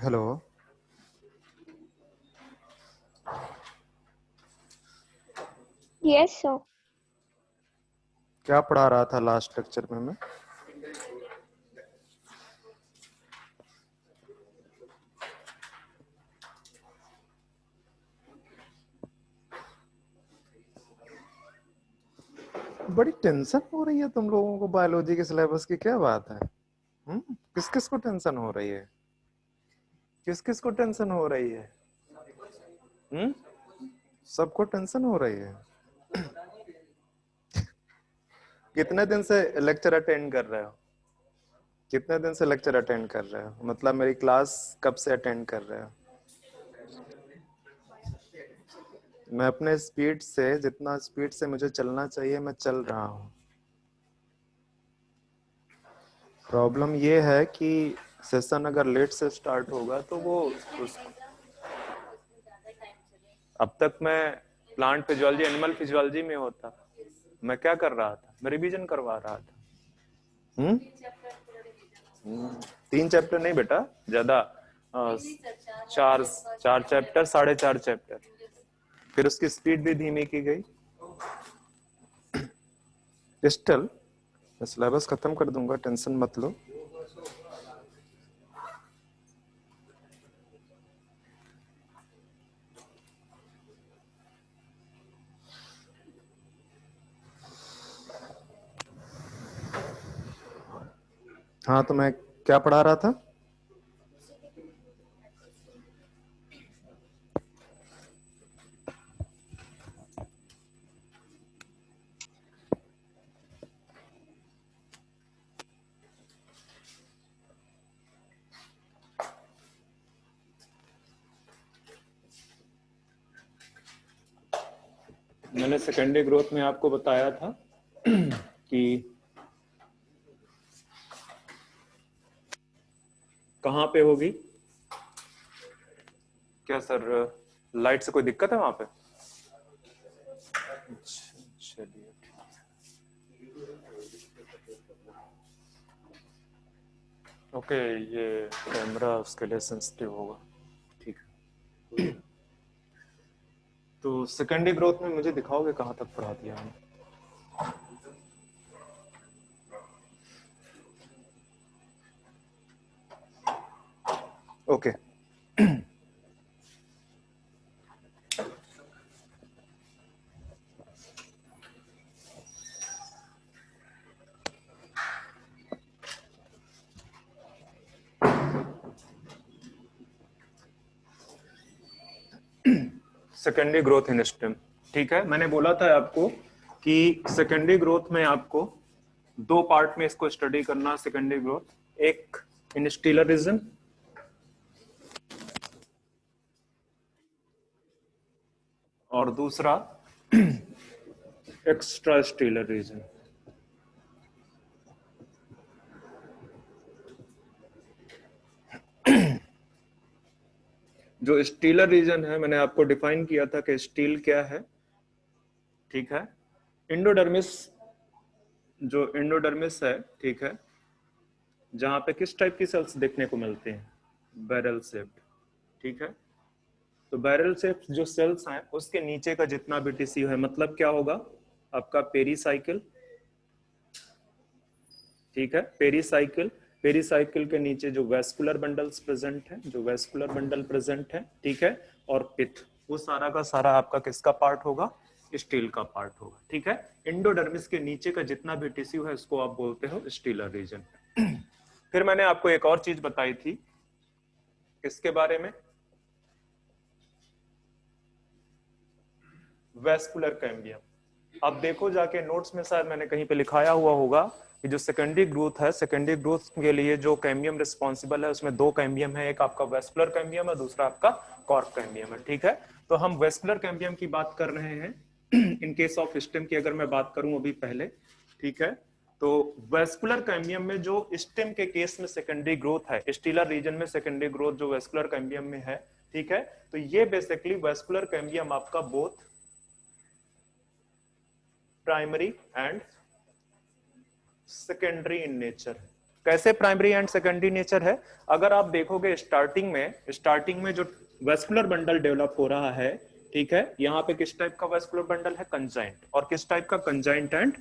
Hello. Yes sir. क्या पढ़ा रहा था लास्ट लेक्चर में मैं? बड़ी टेंशन हो रही है तुम लोगों को बायोलॉजी के सिलेबस की, क्या बात है? किस किस को टेंशन हो रही है? किस किस को टेंशन हो रही है? हम्म सबको टेंशन हो रही है। कितने दिन से लेक्चर अटेंड कर रहे हो? कितने दिन से लेक्चर अटेंड कर रहे हो, मतलब मेरी क्लास कब से अटेंड कर रहे हो? मैं अपने स्पीड से, जितना स्पीड से मुझे चलना चाहिए मैं चल रहा हूँ। प्रॉब्लम ये है कि सेशन अगर लेट से स्टार्ट होगा तो वो उस अब तक मैं प्लांट फिजियोलॉजी एनिमल फिजियोलॉजी में होता, मैं क्या कर रहा था? मैं रिवीजन करवा रहा था। हम्म 3 चैप्टर नहीं बेटा, ज्यादा, 4 4 चैप्टर, 4.5 चैप्टर। फिर उसकी स्पीड भी धीमी की गई। पिस्टल, मैं सिलेबस खत्म कर दूंगा, टेंशन मत लो। हाँ, तो मैं क्या पढ़ा रहा था? मैंने सेकेंडरी ग्रोथ में आपको बताया था कि कहाँ पे होगी। क्या सर, लाइट से कोई दिक्कत है वहां पे? चलिए, ओके, ये कैमरा उसके लिए सेंसिटिव होगा, ठीक है। तो सेकेंडरी ग्रोथ में मुझे दिखाओगे कहाँ तक पढ़ा दिया हमने? ओके। सेकेंडरी ग्रोथ इन स्टेम, ठीक है। मैंने बोला था आपको कि सेकेंडरी ग्रोथ में आपको 2 पार्ट में इसको स्टडी करना। सेकेंडरी ग्रोथ, एक इन स्टीलर रीजन और दूसरा एक्स्ट्रा स्टीलर रीजन। जो स्टीलर रीजन है, मैंने आपको डिफाइन किया था कि स्टील क्या है, ठीक है। इंडोडर्मिस, जो इंडोडर्मिस है, ठीक है, जहां पे किस टाइप की सेल्स देखने को मिलते हैं? बैरल शेप्ड, ठीक है। तो बैरल शेप्ड जो सेल्स हैं उसके नीचे का जितना भी टिश्यू है, मतलब क्या होगा आपका? पेरीसाइकिल, ठीक है, पेरीसाइकिल। पेरीसाइकिल के नीचे जो वेस्कुलर बंडल्स प्रेजेंट हैं, जो वेस्कुलर बंडल प्रेजेंट है, ठीक है, और पिथ, वो सारा का सारा आपका किसका पार्ट होगा? स्टील का पार्ट होगा, ठीक है। इंडोडर्मिस के नीचे का जितना भी टिश्यू है उसको आप बोलते हो स्टीलर रीजन। फिर मैंने आपको एक और चीज बताई थी, किसके बारे में? Vascular cambium. अब देखो जाके नोट्स में, शायद मैंने कहीं पे लिखाया हुआ होगा कि जो सेकेंडरी ग्रोथ है, सेकेंडरी ग्रोथ के लिए जो कैम्बियम रिस्पॉन्सिबल है उसमें 2 कैम्बियम है, एक आपका वेस्कुलर कैम्बियम है, दूसरा आपका कॉर्क कैम्बियम है, ठीक है। तो हम वेस्कुलर कैम्बियम की बात कर रहे हैं। इन केस ऑफ स्टेम की अगर मैं बात करूं अभी पहले, ठीक है, तो वेस्कुलर कैम्बियम में जो स्टेम के केस में सेकेंडरी ग्रोथ है, स्टीलर रीजन में सेकेंडरी ग्रोथ जो वेस्कुलर कैम्बियम में है, ठीक है, तो ये बेसिकली वेस्कुलर कैम्बियम आपका both primary and secondary in nature, कैसे प्राइमरी एंड सेकेंडरी नेचर है? अगर आप देखोगे स्टार्टिंग में जो वेस्कुलर बंडल डेवलप हो रहा है, ठीक है, यहाँ पे किस टाइप का वेस्कुलर बंडल है? कंजाइंट। और किस टाइप का? कंजाइंट एंड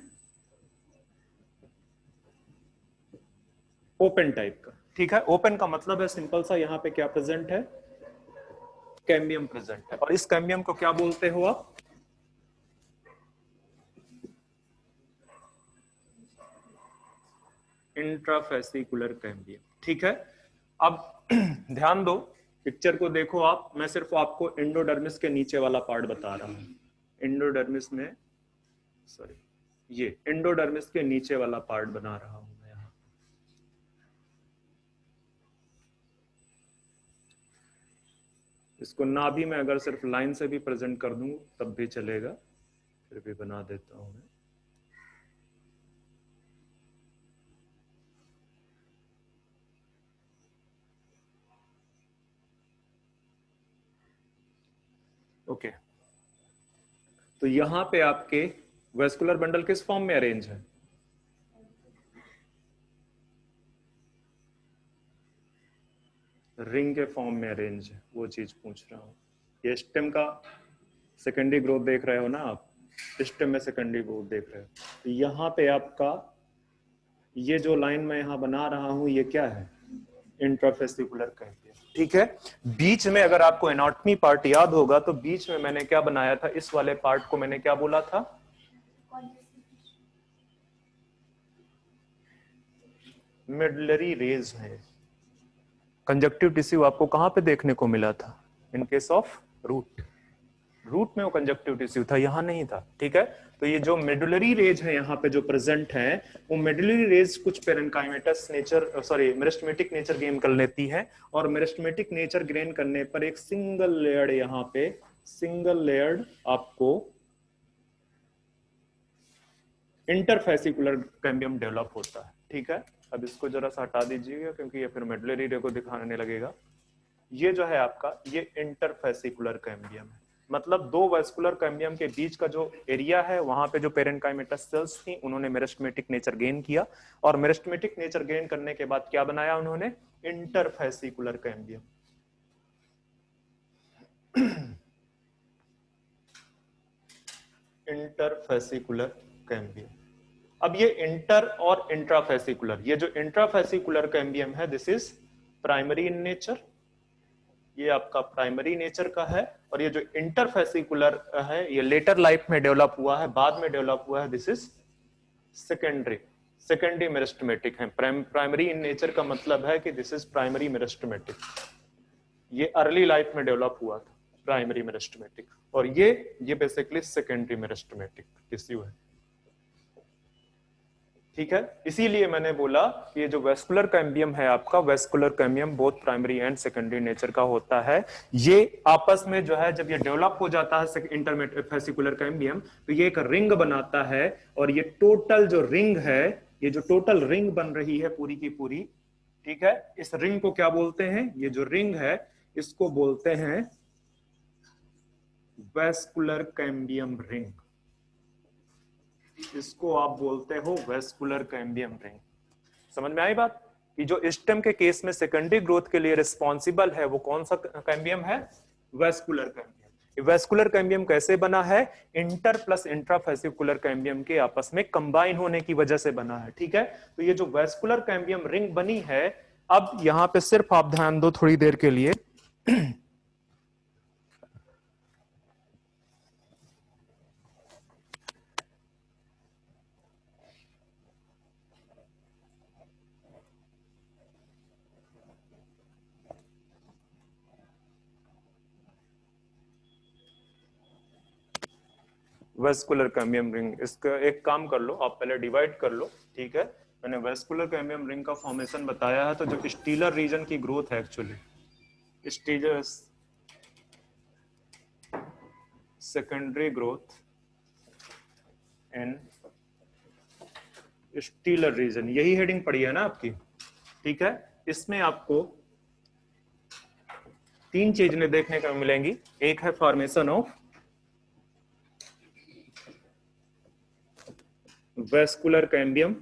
ओपन टाइप का। ठीक है, ओपन का मतलब है सिंपल सा, यहाँ पे क्या प्रेजेंट है? कैम्बियम प्रेजेंट है। और इस कैम्बियम को क्या बोलते हो आप? Intrafascicular cambium. ठीक है, अब ध्यान दो, पिक्चर को देखो आप, मैं सिर्फ आपको एंडोडर्मिस के नीचे वाला पार्ट बता रहा हूं। एंडोडर्मिस में, सॉरी, ये एंडोडर्मिस के नीचे वाला पार्ट बना रहा हूं मैं यहाँ। इसको नाभि में अगर सिर्फ लाइन से भी प्रेजेंट कर दूं तब भी चलेगा, फिर भी बना देता हूं मैं। ओके, तो यहां पे आपके वेस्कुलर बंडल किस फॉर्म में अरेंज है? रिंग के फॉर्म में अरेंज है, वो चीज पूछ रहा हूं। ये स्टेम का सेकेंडरी ग्रोथ देख रहे हो ना आप, स्टेम में सेकेंडरी ग्रोथ देख रहे हो। तो यहाँ पे आपका ये जो लाइन मैं यहाँ बना रहा हूं, ये क्या है? Intrafascicular cambium. ठीक है, बीच में अगर आपको एनाटॉमी पार्ट याद होगा तो बीच में मैंने क्या बनाया था? इस वाले पार्ट को मैंने क्या बोला था? मिडलरी रेज है। कंजक्टिव टिश्यू आपको कहां पे देखने को मिला था? In case of root. Root में वो कंजक्टिव टिश्यू था, यहां नहीं था। ठीक है, तो ये जो मेडुलरी रेज है यहाँ पे जो प्रेजेंट है, वो मेडुलरी रेज कुछ parenchymatous nature, sorry, meristematic nature gain कर लेती है। और मेरिस्टेमेटिक नेचर गेन करने पर एक सिंगल लेयर्ड यहाँ पे, सिंगल लेयर्ड आपको इंटरफेसिकुलर कैम्बियम डेवलप होता है। ठीक है, अब इसको जरा सा हटा दीजिएगा क्योंकि ये फिर मेडुलरी रे को दिखाने लगेगा। ये जो है आपका, ये इंटरफेसिकुलर कैम्बियम है। मतलब दो वेस्कुलर कैम्बियम के बीच का जो एरिया है, वहां पे जो पेरेन्काइमेटस सेल्स थी, उन्होंने मेरिस्टेमेटिक नेचर गेन किया। और मेरिस्टेमेटिक नेचर गेन करने के बाद क्या बनाया उन्होंने? Interfascicular cambium. Interfascicular cambium. अब ये इंटर और इंट्राफेसिकुलर, ये जो इंट्राफेसिकुलर कैम्बियम है, this is primary in nature, ये आपका प्राइमरी नेचर का है। और ये जो इंटरफेसिकुलर है, ये लेटर लाइफ में डेवलप हुआ है, बाद में डेवलप हुआ है, this is secondary, secondary meristematic है। प्राइमरी इन नेचर का मतलब है कि दिस इज प्राइमरी मेरिस्टेमेटिक, ये अर्ली लाइफ में डेवलप हुआ था, प्राइमरी मेरिस्टेमेटिक। और ये बेसिकली सेकेंडरी मेरिस्टेमेटिक टिश्यू है। ठीक है, इसीलिए मैंने बोला कि ये जो वेस्कुलर कैम्बियम है आपका, vascular cambium both primary and secondary nature का होता है। ये आपस में जो है, जब ये डेवलप हो जाता है इंटरफेसिकुलर कैम्बियम, तो ये एक रिंग बनाता है। और ये टोटल जो रिंग है, ये जो टोटल रिंग बन रही है पूरी की पूरी, ठीक है, इस रिंग को क्या बोलते हैं? ये जो रिंग है, इसको बोलते हैं वेस्कुलर कैम्बियम रिंग। इसको आप बोलते हो वेस्कुलर कैम्बियम रिंग। समझ में आई बात? कि जो स्टेम के केस में सेकेंडरी ग्रोथ के लिए रिस्पॉन्सिबल है, वो कौन सा कैम्बियम है? Vascular cambium. वेस्कुलर कैम्बियम कैसे बना है? इंटर प्लस इंट्राफेसिकुलर कैम्बियम के आपस में कंबाइन होने की वजह से बना है। ठीक है, तो ये जो वेस्कुलर कैम्बियम रिंग बनी है, अब यहां पे सिर्फ आप ध्यान दो थोड़ी देर के लिए। वेस्कुलर कैम्बियम रिंग, इसका एक काम कर लो, आप पहले डिवाइड कर लो। ठीक है, मैंने वेस्कुलर कैम्बियम रिंग का फॉर्मेशन बताया है। तो जो स्टीलर रीजन की ग्रोथ है, actually stelar secondary growth in stelar region, यही हेडिंग पड़ी है ना आपकी? ठीक है, इसमें आपको तीन चीजें देखने को मिलेंगी। एक है formation of vascular cambium,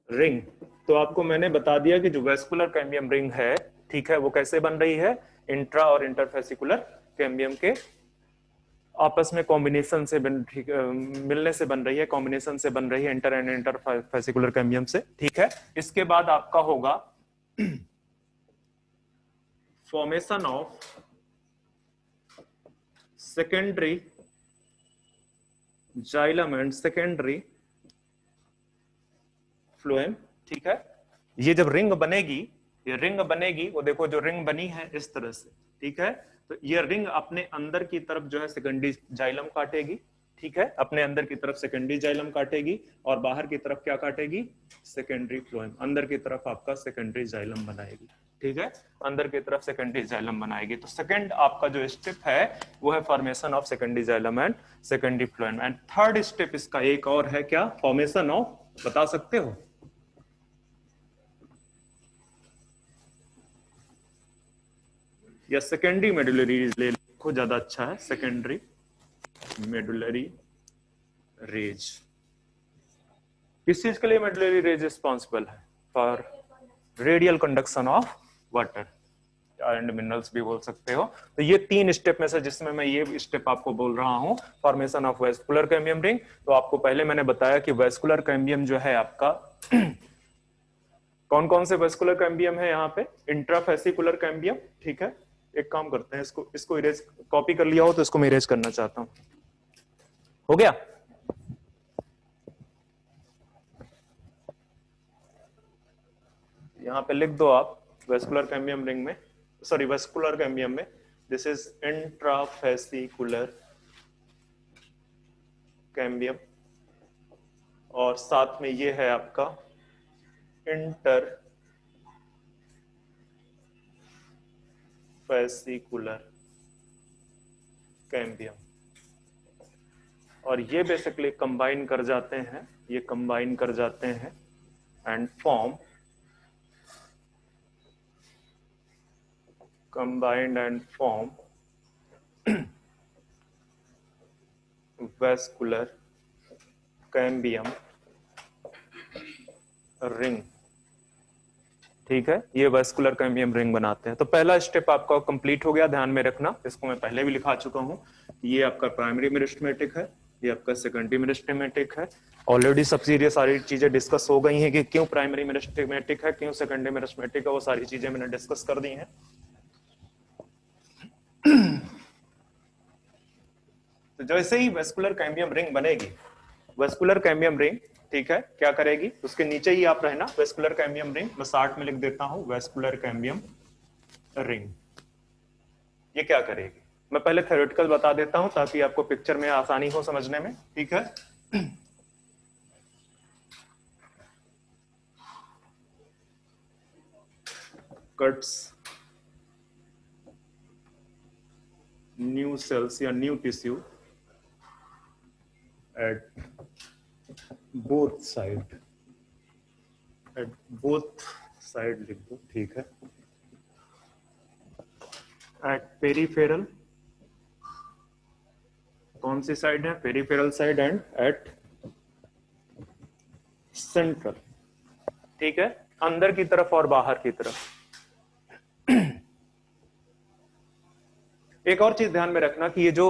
ring, तो आपको मैंने बता दिया कि जो वेस्कुलर कैम्बियम रिंग है, ठीक है, वो कैसे बन रही है, इंट्रा और इंटरफेसिकुलर कैम्बियम के आपस में कॉम्बिनेशन से बन, ठीक, मिलने से बन रही है, कॉम्बिनेशन से बन रही है, इंटर एंड इंटरफेसिकुलर कैम्बियम से, ठीक है। इसके बाद आपका होगा formation of secondary xylem and secondary phloem, ठीक है। ये जब रिंग बनेगी, ये रिंग बनेगी, वो देखो जो रिंग बनी है इस तरह से, ठीक है। तो ये रिंग अपने अंदर की तरफ जो है सेकेंडरी जाइलम काटेगी, ठीक है, अपने अंदर की तरफ सेकेंडरी जाइलम काटेगी, और बाहर की तरफ क्या काटेगी, सेकेंडरी फ्लोएम, अंदर की तरफ आपका सेकेंडरी जाइलम बनाएगी, ठीक है, अंदर की तरफ सेकेंडरी जाइलम बनाएगी। तो सेकंड आपका जो स्टेप है वो है formation of secondary xylem and secondary phloem. And third step इसका एक और है, क्या, फॉर्मेशन ऑफ, बता सकते हो, या सेकेंडरी मेडुलरी ले लिखो, ज्यादा अच्छा है, सेकेंडरी मेडुलरी रेज। किस चीज के लिए मेडुलरी रेज रिस्पॉन्सिबल है, for radial conduction of water and minerals भी बोल सकते हो। तो ये तीन स्टेप में से जिसमें मैं ये स्टेप आपको बोल रहा हूं, formation of vascular cambium ring. तो आपको पहले मैंने बताया कि वेस्कुलर कैम्बियम जो है आपका कौन कौन से वेस्कुलर कैम्बियम है यहाँ पे, इंट्राफेसिकुलर कैम्बियम, ठीक है। एक काम करते हैं, इसको इसको इरेज, कॉपी कर लिया हो तो इसको मैं इरेज करना चाहता हूं, हो गया। यहाँ पे लिख दो आप, वेस्कुलर कैम्बियम रिंग में, सॉरी वेस्कुलर कैम्बियम में, दिस इज इंट्राफेसिकुलर कैम्बियम, और साथ में ये है आपका इंटर फेसिकुलर कैम्बियम, और ये बेसिकली कंबाइन कर जाते हैं, ये कंबाइन कर जाते हैं and form combined and form vascular cambium ring, ठीक है। ये वेस्कुलर कैम्बियम रिंग बनाते हैं। तो पहला स्टेप आपका कंप्लीट हो गया, ध्यान में रखना, इसको मैं पहले भी लिखा चुका हूं। ये आपका प्राइमरी मेरिस्टेमेटिक है, ये आपका सेकेंडरी मेरिस्टेमेटिक है। ऑलरेडी सब ये सारी चीजें डिस्कस हो गई हैं कि क्यों प्राइमरी मेरिस्टेमेटिक है, क्यों सेकेंडरी मेरिस्टेमेटिक है, वो सारी चीजें मैंने डिस्कस कर दी हैं। तो जैसे ही वेस्कुलर कैम्बियम रिंग बनेगी, वेस्कुलर कैम्बियम रिंग, ठीक है, क्या करेगी, उसके नीचे ही आप रहना, वेस्कुलर कैम्बियम रिंग, मैं 60 में लिख देता हूं, वेस्कुलर कैम्बियम रिंग ये क्या करेगी। मैं पहले थ्योरेटिकल बता देता हूं ताकि आपको पिक्चर में आसानी हो समझने में, ठीक है। कट्स न्यू सेल्स या new tissue at both side, at both side लिख दो, ठीक है, एट पेरिफेरल, कौन सी साइड है, peripheral side, and at central, ठीक है, अंदर की तरफ और बाहर की तरफ। एक और चीज ध्यान में रखना कि ये जो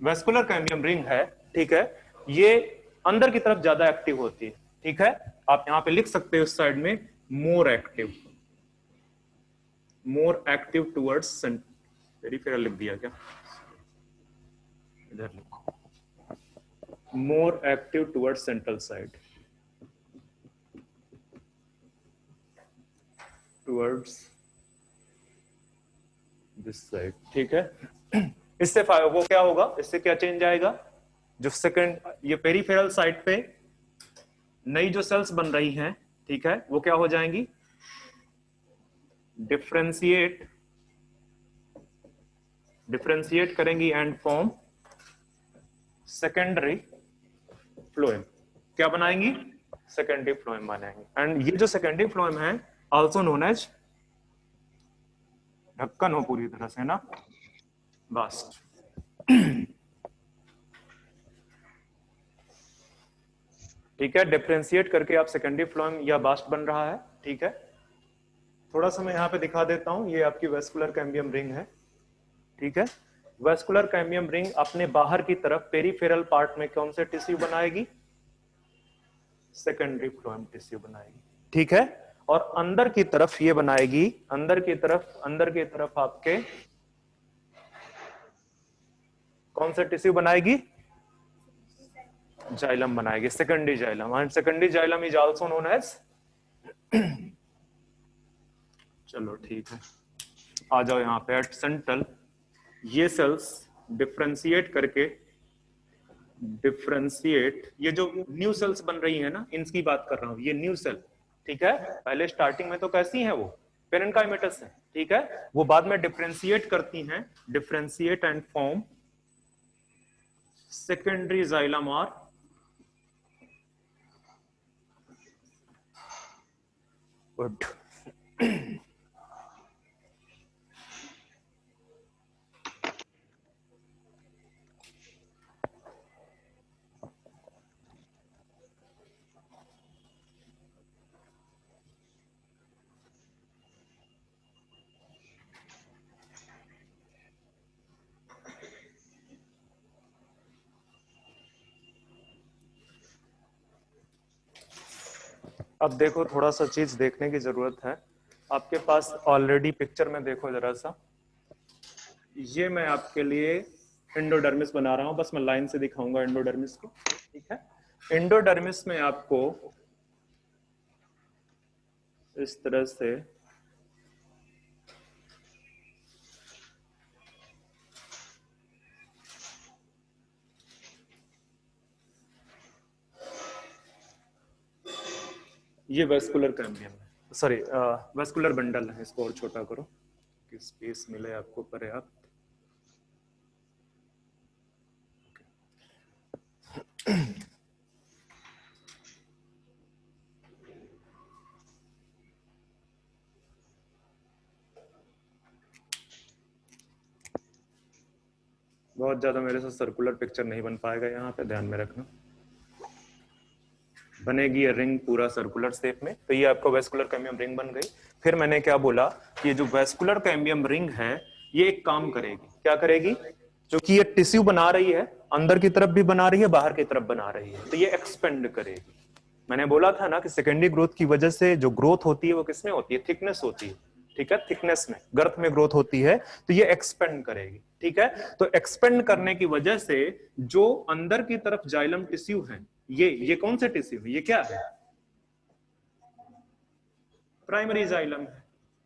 वेस्कुलर कैम्बियम रिंग है, ठीक है, ये अंदर की तरफ ज्यादा एक्टिव होती है, ठीक है। आप यहां पे लिख सकते हो इस साइड में, मोर एक्टिव टुवर्ड्स, पेरिफेरल लिख दिया क्या, इधर लिखो, more active towards central side, towards this side, ठीक है। इससे वो क्या होगा, इससे क्या चेंज आएगा, जो सेकंड ये पेरिफेरल साइड पे नई जो सेल्स बन रही हैं, ठीक है, वो क्या हो जाएंगी, डिफ्रेंशिएट डिफ्रेंशिएट करेंगी एंड फॉर्म सेकेंडरी फ्लोएम, क्या बनाएंगी, सेकेंडरी फ्लोएम बनाएंगे। एंड ये जो सेकेंडरी फ्लोएम है आल्सो नोन एज, ढक्कन हो पूरी तरह से ना, बास्ट। ठीक है, डिफरेंशिएट करके आप सेकेंडरी फ्लोएम या बास्ट बन रहा है। ठीक है, थोड़ा सा मैं यहाँ पे दिखा देता हूँ, ये आपकी वेस्कुलर कैम्बियम रिंग है। ठीक है, वेस्कुलर कैम्बियम रिंग अपने बाहर की तरफ पेरिफेरल पार्ट में कौन से टिश्यू बनाएगी? सेकेंडरी फ्लोएम टिश्यू बनाएगी। ठीक है, और अंदर की तरफ ये बनाएगी, अंदर की तरफ आपके कौन सा टिश्यू बनाएगी? जाइलम बनाएगी, secondary xylem. And secondary xylem is also known as चलो ठीक है, आ जाओ यहाँ पे एट सेंट्रल। ये सेल्स डिफरेंशिएट करके, ये जो न्यू सेल्स बन रही है ना, इनकी बात कर रहा हूं, ये न्यू सेल। ठीक है, पहले स्टार्टिंग में तो कैसी है वो? पेरेन्काइमेटस है। ठीक है, वो बाद में डिफरेंशिएट करती हैं, differentiate and form secondary xylem और गुड। अब देखो, थोड़ा सा चीज देखने की जरूरत है आपके पास। ऑलरेडी पिक्चर में देखो जरा सा, ये मैं आपके लिए एंडोडर्मिस बना रहा हूं, बस मैं लाइन से दिखाऊंगा एंडोडर्मिस को। ठीक है, एंडोडर्मिस में आपको इस तरह से ये वेस्कुलर कैम्बियम है, सॉरी वेस्कुलर बंडल है। इसको और छोटा करो कि स्पेस मिले आपको पर्याप्त। बहुत ज्यादा मेरे से सर्कुलर पिक्चर नहीं बन पाएगा, यहाँ पे ध्यान में रखना। बनेगी ये रिंग पूरा सर्कुलर शेप में, तो ये आपका वेस्कुलर कैम्बियम रिंग बन गई। फिर मैंने क्या बोला कि ये जो वेस्कुलर कैम्बियम रिंग है, ये एक काम करेगी। क्या करेगी? जो कि ये टिश्यू बना रही है, अंदर की तरफ भी बना रही है, बाहर की तरफ बना रही है, तो ये एक्सपेंड करेगी। मैंने बोला था ना कि सेकेंडरी ग्रोथ की वजह से जो ग्रोथ होती है वो किसमें होती है? थिकनेस होती है। ठीक है, थिकनेस में, गर्थ में ग्रोथ होती है, तो ये एक्सपेंड करेगी। ठीक है, तो एक्सपेंड करने की वजह से जो अंदर की तरफ जाइलम टिश्यू है, ये कौन से टिश्यू है? ये क्या है? प्राइमरी जाइलम है।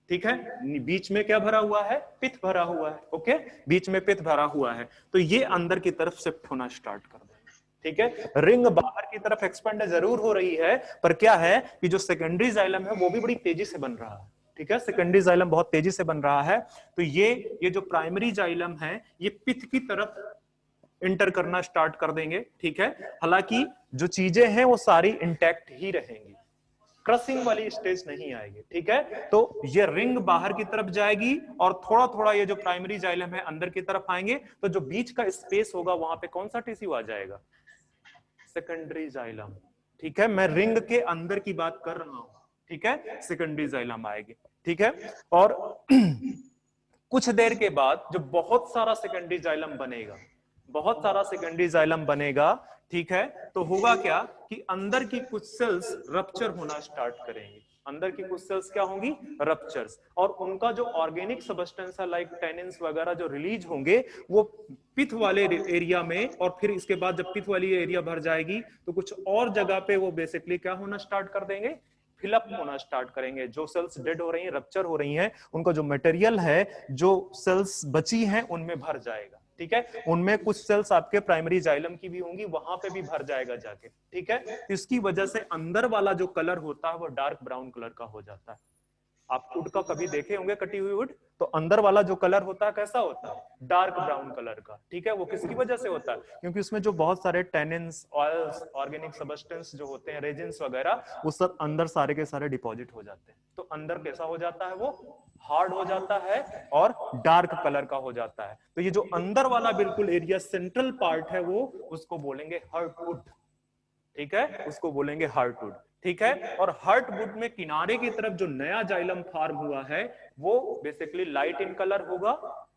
ठीक है, बीच में क्या भरा हुआ है? पित्त भरा हुआ है। ओके, बीच में पित्त भरा हुआ है, तो ये अंदर की तरफ शिफ्ट होना स्टार्ट कर देगा। ठीक है, रिंग बाहर की तरफ एक्सपेंड जरूर हो रही है, पर क्या है कि जो सेकेंडरी जाइलम है वो भी बड़ी तेजी से बन रहा है। ठीक है, सेकेंडरी जाइलम बहुत तेजी से बन रहा है, तो ये जो प्राइमरी जाइलम है, ये पित्त की तरफ इंटर करना स्टार्ट कर देंगे। ठीक है, हालांकि जो चीजें हैं वो सारी इंटैक्ट ही रहेंगी, क्रसिंग वाली स्टेज नहीं आएगी। ठीक है, तो ये रिंग बाहर की तरफ जाएगी और थोड़ा थोड़ा ये जो प्राइमरी जाइलम है अंदर की तरफ आएंगे, तो जो बीच का स्पेस होगा वहां पे कौन सा टिश्यू आ जाएगा? Secondary xylem. ठीक है, मैं रिंग के अंदर की बात कर रहा हूं। ठीक है, सेकेंडरी जाइलम आएगी। ठीक है, और कुछ देर के बाद जो बहुत सारा सेकेंडरी जाइलम बनेगा, बहुत सारा सेकेंडरी जाइलम बनेगा, ठीक है, तो होगा क्या कि अंदर की कुछ सेल्स रप्चर होना स्टार्ट करेंगी। अंदर की कुछ सेल्स क्या होंगी? रप्चर्स, और उनका जो ऑर्गेनिक सबस्टेंस है लाइक टेनिन्स वगैरह जो रिलीज होंगे, वो पित्त वाले एरिया में, और फिर इसके बाद जब पित्त वाली एरिया भर जाएगी तो कुछ और जगह पे वो बेसिकली क्या होना स्टार्ट कर देंगे? फिलअप होना स्टार्ट करेंगे। जो सेल्स डेड हो रही हैं, रप्चर हो रही हैं, उनका जो मटेरियल है, जो सेल्स बची हैं, उनमें भर जाएगा। ठीक है, उनमें कुछ सेल्स आपके प्राइमरी जाइलम की भी होंगी, वहां पे भी भर जाएगा जाके। ठीक है, तो इसकी वजह से अंदर वाला जो कलर होता है वो डार्क ब्राउन कलर का हो जाता है। आप वुड का कभी देखे होंगे, कटी हुई वुड, तो अंदर वाला जो कलर होता है कैसा होता है? डार्क ब्राउन कलर का। ठीक है, वो किसकी वजह से होता है? क्योंकि उसमें जो बहुत सारे टेनिन्स, ऑयल्स, ऑर्गेनिक सब्सटेंस जो होते हैं, रेजिन्स वगैरह, वो सब अंदर सारे के सारे डिपॉजिट हो जाते हैं। तो अंदर कैसा हो जाता है? वो हार्ड हो जाता है और डार्क कलर का हो जाता है। तो ये जो अंदर वाला बिल्कुल एरिया, सेंट्रल पार्ट है, वो उसको बोलेंगे हार्डवुड। ठीक है, उसको बोलेंगे हार्टवुड। ठीक है, और हार्टवुड में किनारे की तरफ जो नया जाइलम फॉर्म हुआ है वो बेसिकली लाइट इन कलर होगा,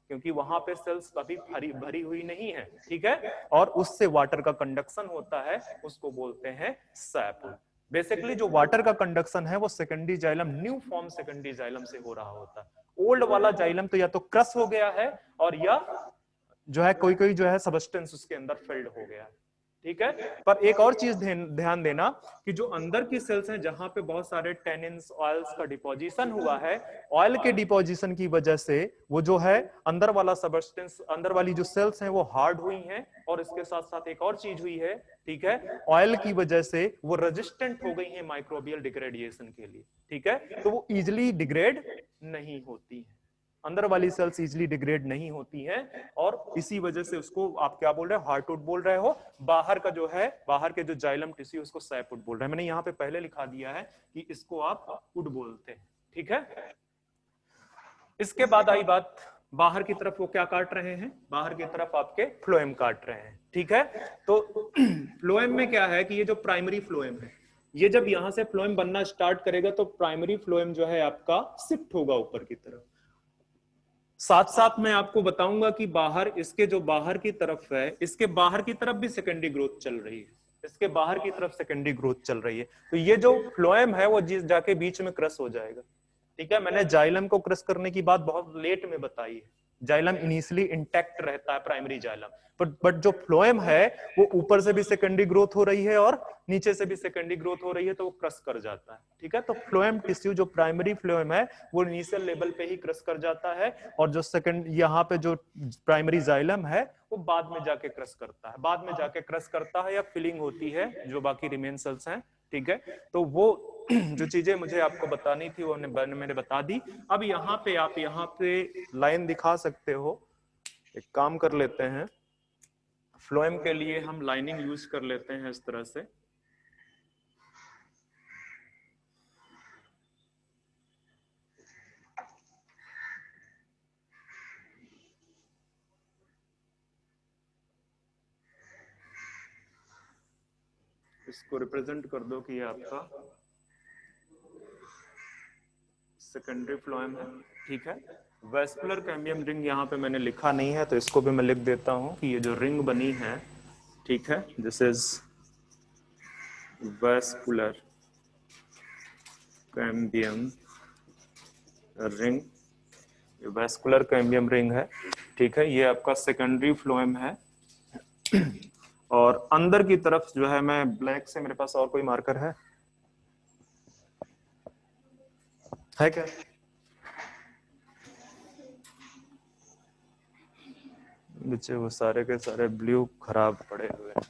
क्योंकि वहां पे सेल्स कभी भरी भरी हुई नहीं है। ठीक है, और उससे वाटर का कंडक्शन होता है, उसको बोलते हैं सैपवुड। बेसिकली जो वाटर का कंडक्शन है वो secondary xylem, new form secondary xylem से हो रहा होता है। ओल्ड वाला जाइलम तो या तो क्रश हो गया है और या जो है कोई कोई जो है सबस्टेंस उसके अंदर फिल्ड हो गया है। ठीक है, पर एक और चीज ध्यान देना कि जो अंदर की सेल्स हैं जहां पे बहुत सारे टेनिन्स ऑयल्स का डिपोजिशन हुआ है, ऑयल के डिपोजिशन की वजह से वो जो है अंदर वाला सबस्टेंस, अंदर वाली जो सेल्स हैं वो हार्ड हुई हैं, और इसके साथ साथ एक और चीज हुई है, ठीक है, ऑयल की वजह से वो रेजिस्टेंट हो गई है माइक्रोबियल डिग्रेडिएशन के लिए। ठीक है, तो वो इजिली डिग्रेड नहीं होती है, अंदर वाली सेल्स इजिली डिग्रेड नहीं होती हैं, और इसी वजह से उसको आप क्या बोल रहे हो, हार्टवुड बोल रहे हो। बाहर का जो है, बाहर के जो जाइलम टिश्यू उसको सैपवुड बोल रहे हैं। मैंने यहाँ पे पहले लिखा दिया है कि इसको आप वुड बोलते हैं। ठीक है, इसके बाद आई बात, बाहर की तरफ वो क्या काट रहे हैं, बाहर की तरफ आपके फ्लोएम काट रहे हैं। ठीक है, तो फ्लोएम में क्या है कि ये जो प्राइमरी फ्लोएम है, ये जब यहां से फ्लोएम बनना स्टार्ट करेगा तो प्राइमरी फ्लोएम जो है आपका शिफ्ट होगा ऊपर की तरफ। साथ साथ मैं आपको बताऊंगा कि बाहर, इसके जो बाहर की तरफ है, इसके बाहर की तरफ भी सेकेंडरी ग्रोथ चल रही है, इसके बाहर की तरफ सेकेंडरी ग्रोथ चल रही है। तो ये जो फ्लोएम है वो जिस जाके बीच में क्रश हो जाएगा। ठीक है, मैंने जाइलम को क्रश करने की बात बहुत लेट में बताई है। जाइलम इनिशियली इंटैक्ट रहता है, प्राइमरी जाइलम, बट जो फ्लोएम है वो ऊपर से भी सेकेंडरी ग्रोथ हो रही है और नीचे से भी सेकेंडरी ग्रोथ हो रही है, तो वो क्रश कर जाता है। ठीक है, तो फ्लोएम टिश्यू जो प्राइमरी फ्लोएम है वो इनिशियल लेवल पे ही क्रश कर जाता है, और जो सेकंड यहाँ पे जो प्राइमरी जाइलम है वो बाद में जाके क्रश करता है, बाद में जाके क्रश करता है या फिलिंग होती है जो बाकी रिमेन सेल्स हैं। ठीक है, तो वो जो चीजें मुझे आपको बतानी थी वो मैंने बता दी। अब यहाँ पे आप यहाँ पे लाइन दिखा सकते हो, एक काम कर लेते हैं, फ्लोएम के लिए हम लाइनिंग यूज कर लेते हैं इस तरह से। इसको रिप्रेजेंट कर दो कि ये आपका सेकेंडरी फ्लोएम है। ठीक है, वेस्कुलर कैम्बियम रिंग यहाँ पे मैंने लिखा नहीं है, तो इसको भी मैं लिख देता हूँ कि ये जो रिंग बनी है, ठीक है, this is vascular cambium ring, vascular cambium ring है। ठीक है, ये आपका सेकेंडरी फ्लोएम है, और अंदर की तरफ जो है, मैं ब्लैक से, मेरे पास और कोई मार्कर है क्या? नीचे वो सारे के सारे ब्लू खराब पड़े हुए हैं।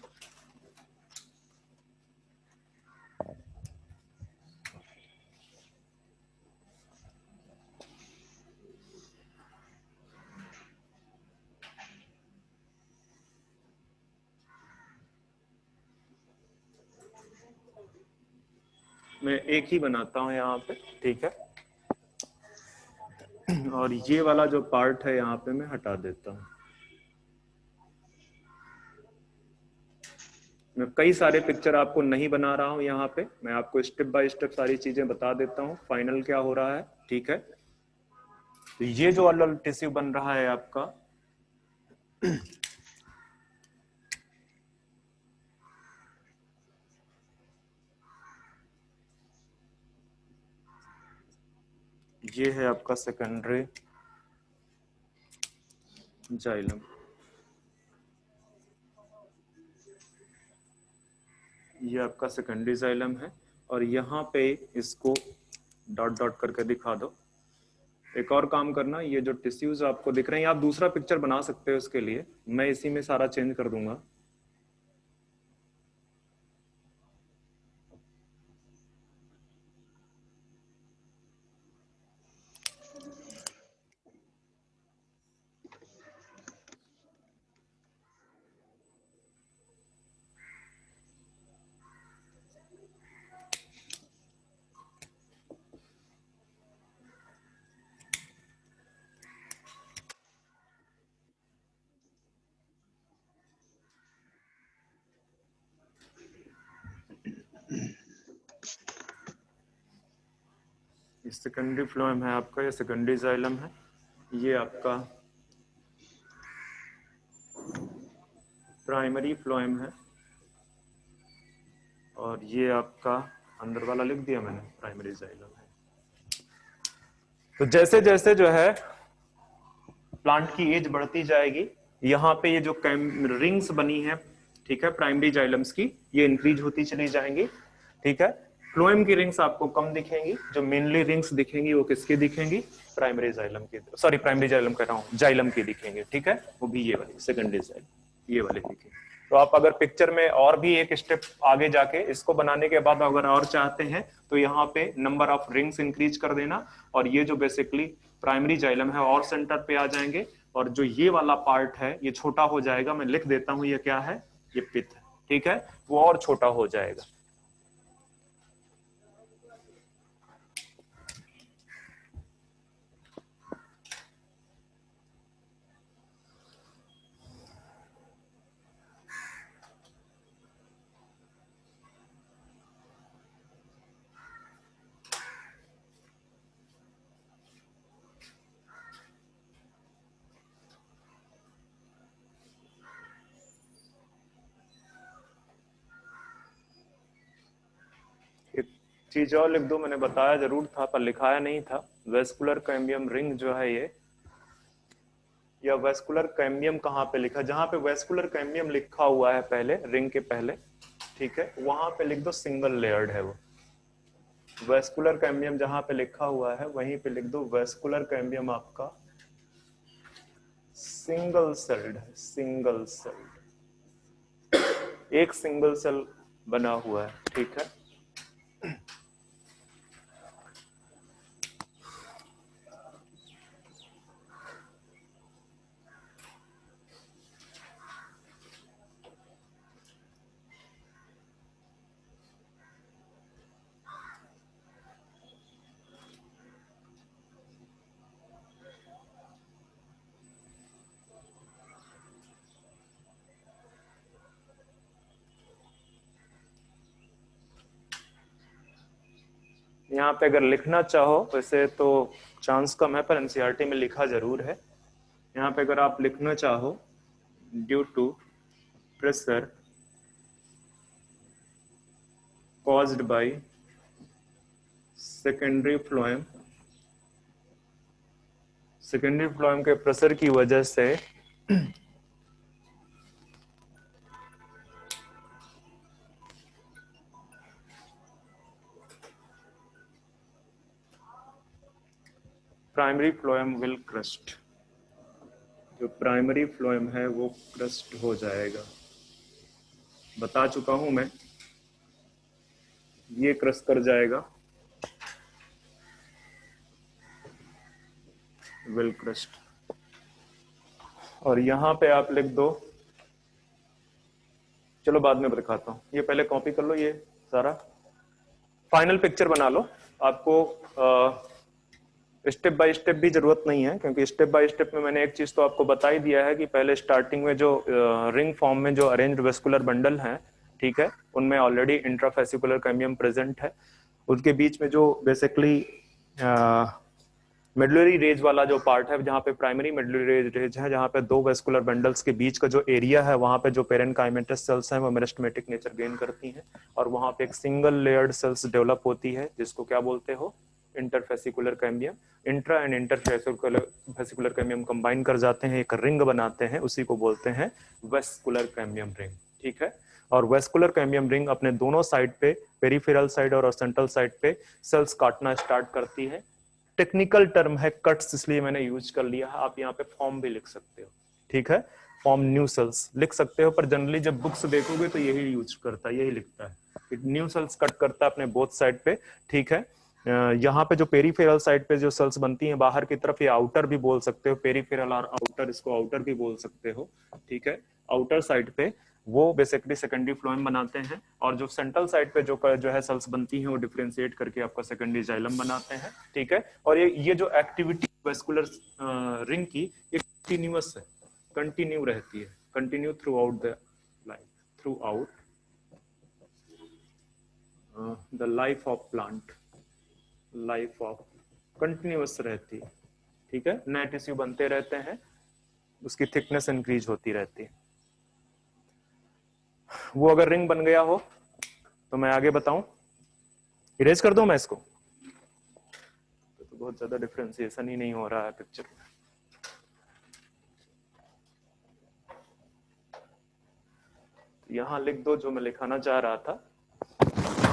मैं एक ही बनाता हूँ यहाँ पे। ठीक है, और ये वाला जो पार्ट है यहाँ पे मैं हटा देता हूँ। मैं कई सारे पिक्चर आपको नहीं बना रहा हूँ यहाँ पे, मैं आपको स्टेप बाय स्टेप सारी चीजें बता देता हूँ फाइनल क्या हो रहा है। ठीक है, तो ये जो वाला टिश्यू बन रहा है आपका, ये है आपका सेकेंडरी जाइलम। ये आपका सेकेंडरी जाइलम है, और यहाँ पे इसको डॉट डॉट करके दिखा दो। एक और काम करना, ये जो टिश्यूज आपको दिख रहे हैं, आप दूसरा पिक्चर बना सकते हो, इसके लिए मैं इसी में सारा चेंज कर दूंगा। सेकेंडरी फ्लोएम है आपका, ये सेकेंडरी जाइलम है, ये आपका प्राइमरी फ्लोएम है, और ये आपका अंदर वाला लिख दिया मैंने, प्राइमरी जाइलम है। तो जैसे जैसे जो है प्लांट की एज बढ़ती जाएगी, यहाँ पे ये जो रिंग्स बनी है, ठीक है, प्राइमरी जाइलम्स की, ये इंक्रीज होती चली जाएंगी, ठीक है। फ्लोएम की रिंग्स आपको कम दिखेंगी, जो मेनली रिंग्स दिखेंगी वो किसकी दिखेंगी, प्राइमरी जाइलम की, सॉरी प्राइमरी जाइलम कह रहा हूँ, जाइलम की दिखेंगे, ठीक है, वो भी ये वाली सेकेंडरी जाइलम, ये वाले दिखेंगे। तो आप अगर पिक्चर में और भी एक स्टेप आगे जाके इसको बनाने के बाद अगर और चाहते हैं तो यहाँ पे नंबर ऑफ रिंग्स इंक्रीज कर देना, और ये जो बेसिकली प्राइमरी जाइलम है और सेंटर पे आ जाएंगे, और जो ये वाला पार्ट है ये छोटा हो जाएगा, मैं लिख देता हूं ये क्या है, ये पिथ है, ठीक है, वो और छोटा हो जाएगा। एक चीज और लिख दो, मैंने बताया जरूर था पर लिखाया नहीं था, वेस्कुलर कैम्बियम रिंग जो है ये, या वेस्कुलर कैम्बियम कहाँ पे लिखा, जहां पे वेस्कुलर कैम्बियम लिखा हुआ है पहले रिंग के पहले, ठीक है, वहां पे लिख दो सिंगल लेयर्ड है वो। वेस्कुलर कैम्बियम जहां पे लिखा हुआ है वहीं पे लिख दो वेस्कुलर कैम्बियम आपका सिंगल सेल्ड है, सिंगल सेल्ड, एक सिंगल सेल बना हुआ है, ठीक है। यहाँ पे अगर लिखना चाहो, वैसे तो चांस कम है पर एनसीईआरटी में लिखा जरूर है, यहाँ पे अगर आप लिखना चाहो, due to pressure caused by secondary phloem, secondary phloem के प्रेशर की वजह से प्राइमरी फ्लोएम विल क्रस्ट, जो प्राइमरी फ्लोएम है वो क्रस्ट हो जाएगा, बता चुका हूं मैं, ये क्रस्ट कर जाएगा, विल क्रस्ट। और यहां पे आप लिख दो, चलो बाद में दिखाता हूं, ये पहले कॉपी कर लो, ये सारा फाइनल पिक्चर बना लो। आपको स्टेप बाय स्टेप भी जरूरत नहीं है, क्योंकि स्टेप बाय स्टेप में मैंने एक चीज तो आपको बता ही दिया है कि पहले स्टार्टिंग में जो रिंग फॉर्म में जो अरेंज्ड वेस्कुलर बंडल हैं, ठीक है, उनमें ऑलरेडी इंट्राफेसिकुलर कैम्बियम प्रेजेंट है, उसके बीच में जो बेसिकली मेडुलरी रेज वाला जो पार्ट है, जहाँ पे प्राइमरी मेडुलरी रेज है, जहाँ पे दो वेस्कुलर बंडल्स के बीच का जो एरिया है, वहां पे जो पेरेनकाइमेटस सेल्स हैं वो मेरिस्टेमेटिक नेचर गेन करती हैं, और वहां पे एक सिंगल लेयर्ड सेल्स डेवलप होती है, जिसको क्या बोलते हो, interfascicular cambium. Intra and interfascicular cambium combine कर जाते हैं, एक रिंग बनाते हैं, उसी को बोलते हैं वेस्कुलर कैम्बियम रिंग, ठीक है। और वेस्कुलर कैम्बियम रिंग अपने दोनों साइड पे, पेरिफेरल साइड और सेंट्रल साइड पे सेल्स काटना स्टार्ट करती है। टेक्निकल टर्म है कट्स, इसलिए मैंने यूज कर लिया है, आप यहाँ पे फॉर्म भी लिख सकते हो, ठीक है, फॉर्म न्यू सेल्स लिख सकते हो, पर जनरली जब बुक्स देखोगे तो यही यूज करता है, यही लिखता है, न्यू सेल्स कट करता है अपने बोथ साइड पे, ठीक है। यहाँ पे जो पेरीफेरल साइड पे जो सेल्स बनती हैं बाहर की तरफ, ये आउटर भी बोल सकते हो, पेरीफेरल और आउटर, इसको आउटर भी बोल सकते हो, ठीक है। आउटर साइड पे वो बेसिकली सेकेंडरी फ्लोएम बनाते हैं, और जो सेंट्रल साइड पे जो है सेल्स बनती हैं वो डिफरेंशिएट करके आपका सेकेंडरी जाइलम बनाते हैं, ठीक है। और ये जो एक्टिविटी वेस्कुलर रिंग की, ये कंटिन्यूअस है, कंटिन्यू रहती है, continue through out the life, through out the life of plant, life of continuous रहती है, ठीक है, नए टिश्यू बनते रहते हैं, उसकी थिकनेस इंक्रीज होती रहती है। वो अगर रिंग बन गया हो तो मैं आगे बताऊं, इरेज कर दूं मैं इसको, तो बहुत ज्यादा डिफरेंशिएशन ही नहीं हो रहा है पिक्चर में। यहां लिख दो जो मैं लिखाना चाह रहा था,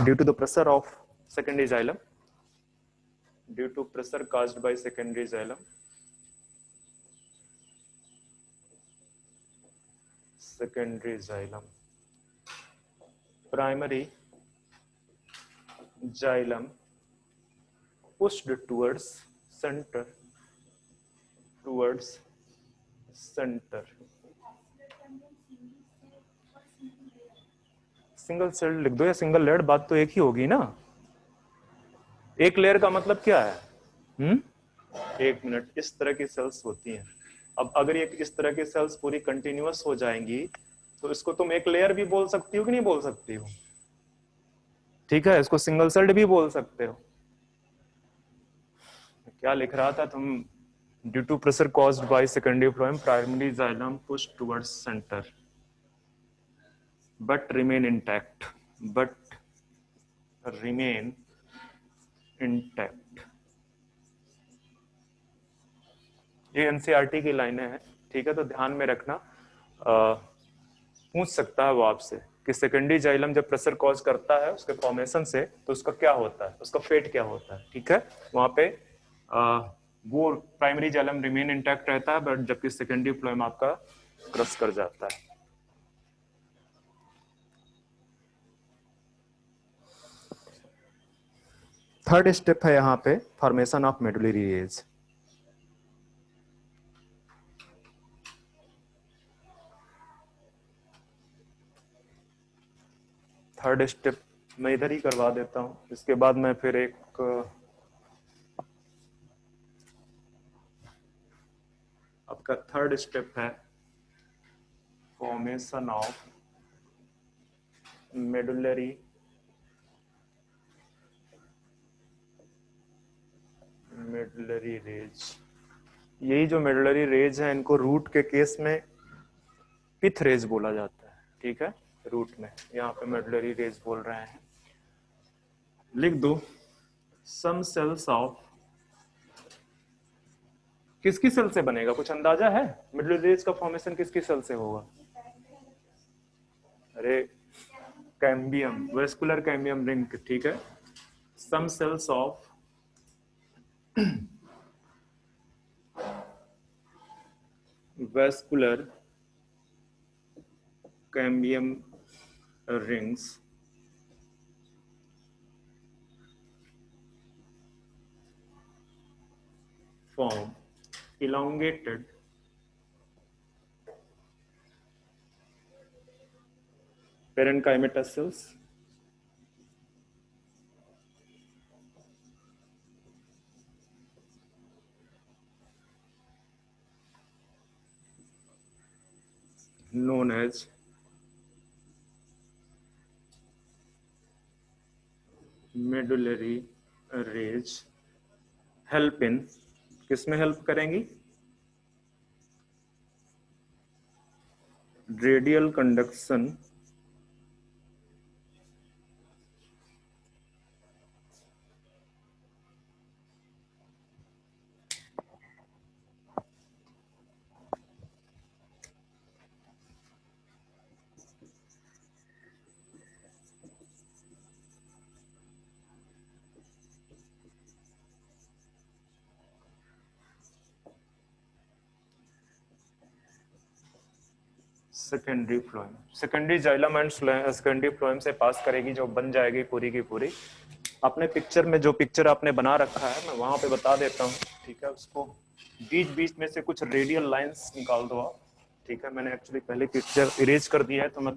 due to the pressure of secondary xylem, due to pressure caused by secondary xylem, secondary xylem, primary xylem pushed towards center, towards center, single cell लिख दो या सिंगल लेयर, बात तो एक ही होगी ना। एक लेयर का मतलब क्या है? एक मिनट, इस तरह की सेल्स होती हैं। अब अगर ये इस तरह की सेल्स पूरी कंटिन्यूअस हो जाएंगी तो इसको तुम एक लेयर भी बोल सकती हो कि नहीं बोल सकती हो? ठीक है, इसको सिंगल सेल्ड भी बोल सकते हो। क्या लिख रहा था तुम? Due to pressure caused by secondary phloem, primary xylem push towards centre but remain intact, but remain intact. ये एनसीईआरटी की लाइनें हैं, ठीक है, तो ध्यान में रखना। पूछ सकता है वो आपसे कि सेकेंडरी जाइलम जब प्रेशर कॉज करता है उसके फॉर्मेशन से तो उसका क्या होता है, उसका फेट क्या होता है, ठीक है। वहां पे वो प्राइमरी जाइलम रिमेन इंटैक्ट रहता है, बट जबकि सेकेंडरी फ्लोएम आपका क्रश कर जाता है। थर्ड स्टेप है यहाँ पे formation of medullary rays. Third step मैं इधर ही करवा देता हूं, इसके बाद मैं फिर एक आपका थर्ड स्टेप है फॉर्मेशन ऑफ मेडुलरी रेज। यही जो मेडुलरी रेज है इनको रूट के केस में पिथ रेज बोला जाता है, ठीक है, रूट में। यहाँ पे मेडुलरी रेज बोल रहे हैं। लिख दो सम सेल्स ऑफ, किसकी सेल से बनेगा, कुछ अंदाजा है? मेडुलरी रेज का फॉर्मेशन किसकी सेल से होगा? अरे कैम्बियम, वेस्कुलर कैम्बियम रिंग, ठीक है। Some cells of vascular cambium rings form elongated parenchymatous cells known as medullary rays help in, किसमें हेल्प करेंगी? Radial conduction secondary phloem, secondary xylem and secondary phloem से पास करेगी, जो बन जाएगी पूरी की पूरी। अपने पिक्चर में जो पिक्चर आपने बना रखा है मैं वहां पे बता देता हूँ, ठीक है। उसको बीच बीच में से कुछ रेडियल लाइंस निकाल दो आप, ठीक है। मैंने एक्चुअली पहले पिक्चर इरेज कर दिया है तो मैं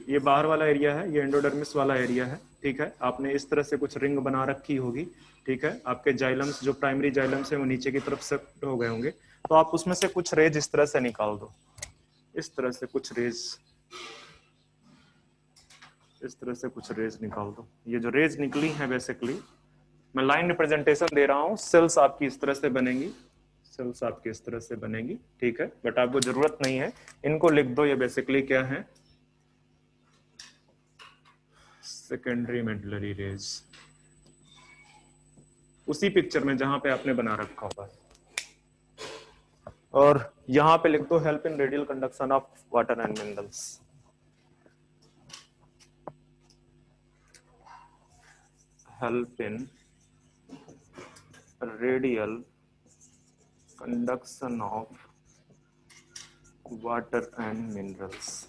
ये बाहर वाला एरिया है, ये एंडोडर्मिस वाला एरिया है, ठीक है। आपने इस तरह से कुछ रिंग बना रखी होगी, ठीक है। आपके जाइलम्स जो प्राइमरी जाइलम्स है वो नीचे की तरफ शिफ्ट हो गए होंगे, तो आप उसमें से कुछ रेज इस तरह से निकाल दो, इस तरह से कुछ रेज इस तरह से कुछ रेज निकाल दो। ये जो रेज निकली है बेसिकली, मैं लाइन रिप्रेजेंटेशन दे रहा हूँ, सेल्स आपकी इस तरह से बनेंगी, सेल्स आपकी इस तरह से बनेगी, ठीक है, बट आपको जरूरत नहीं है, इनको लिख दो। ये बेसिकली क्या है, सेकेंडरी मेडुलरी रेज, उसी पिक्चर में जहां पे आपने बना रखा होगा। और यहां पे लिख दो help in radial conduction of water and minerals. Help in radial conduction of water and minerals,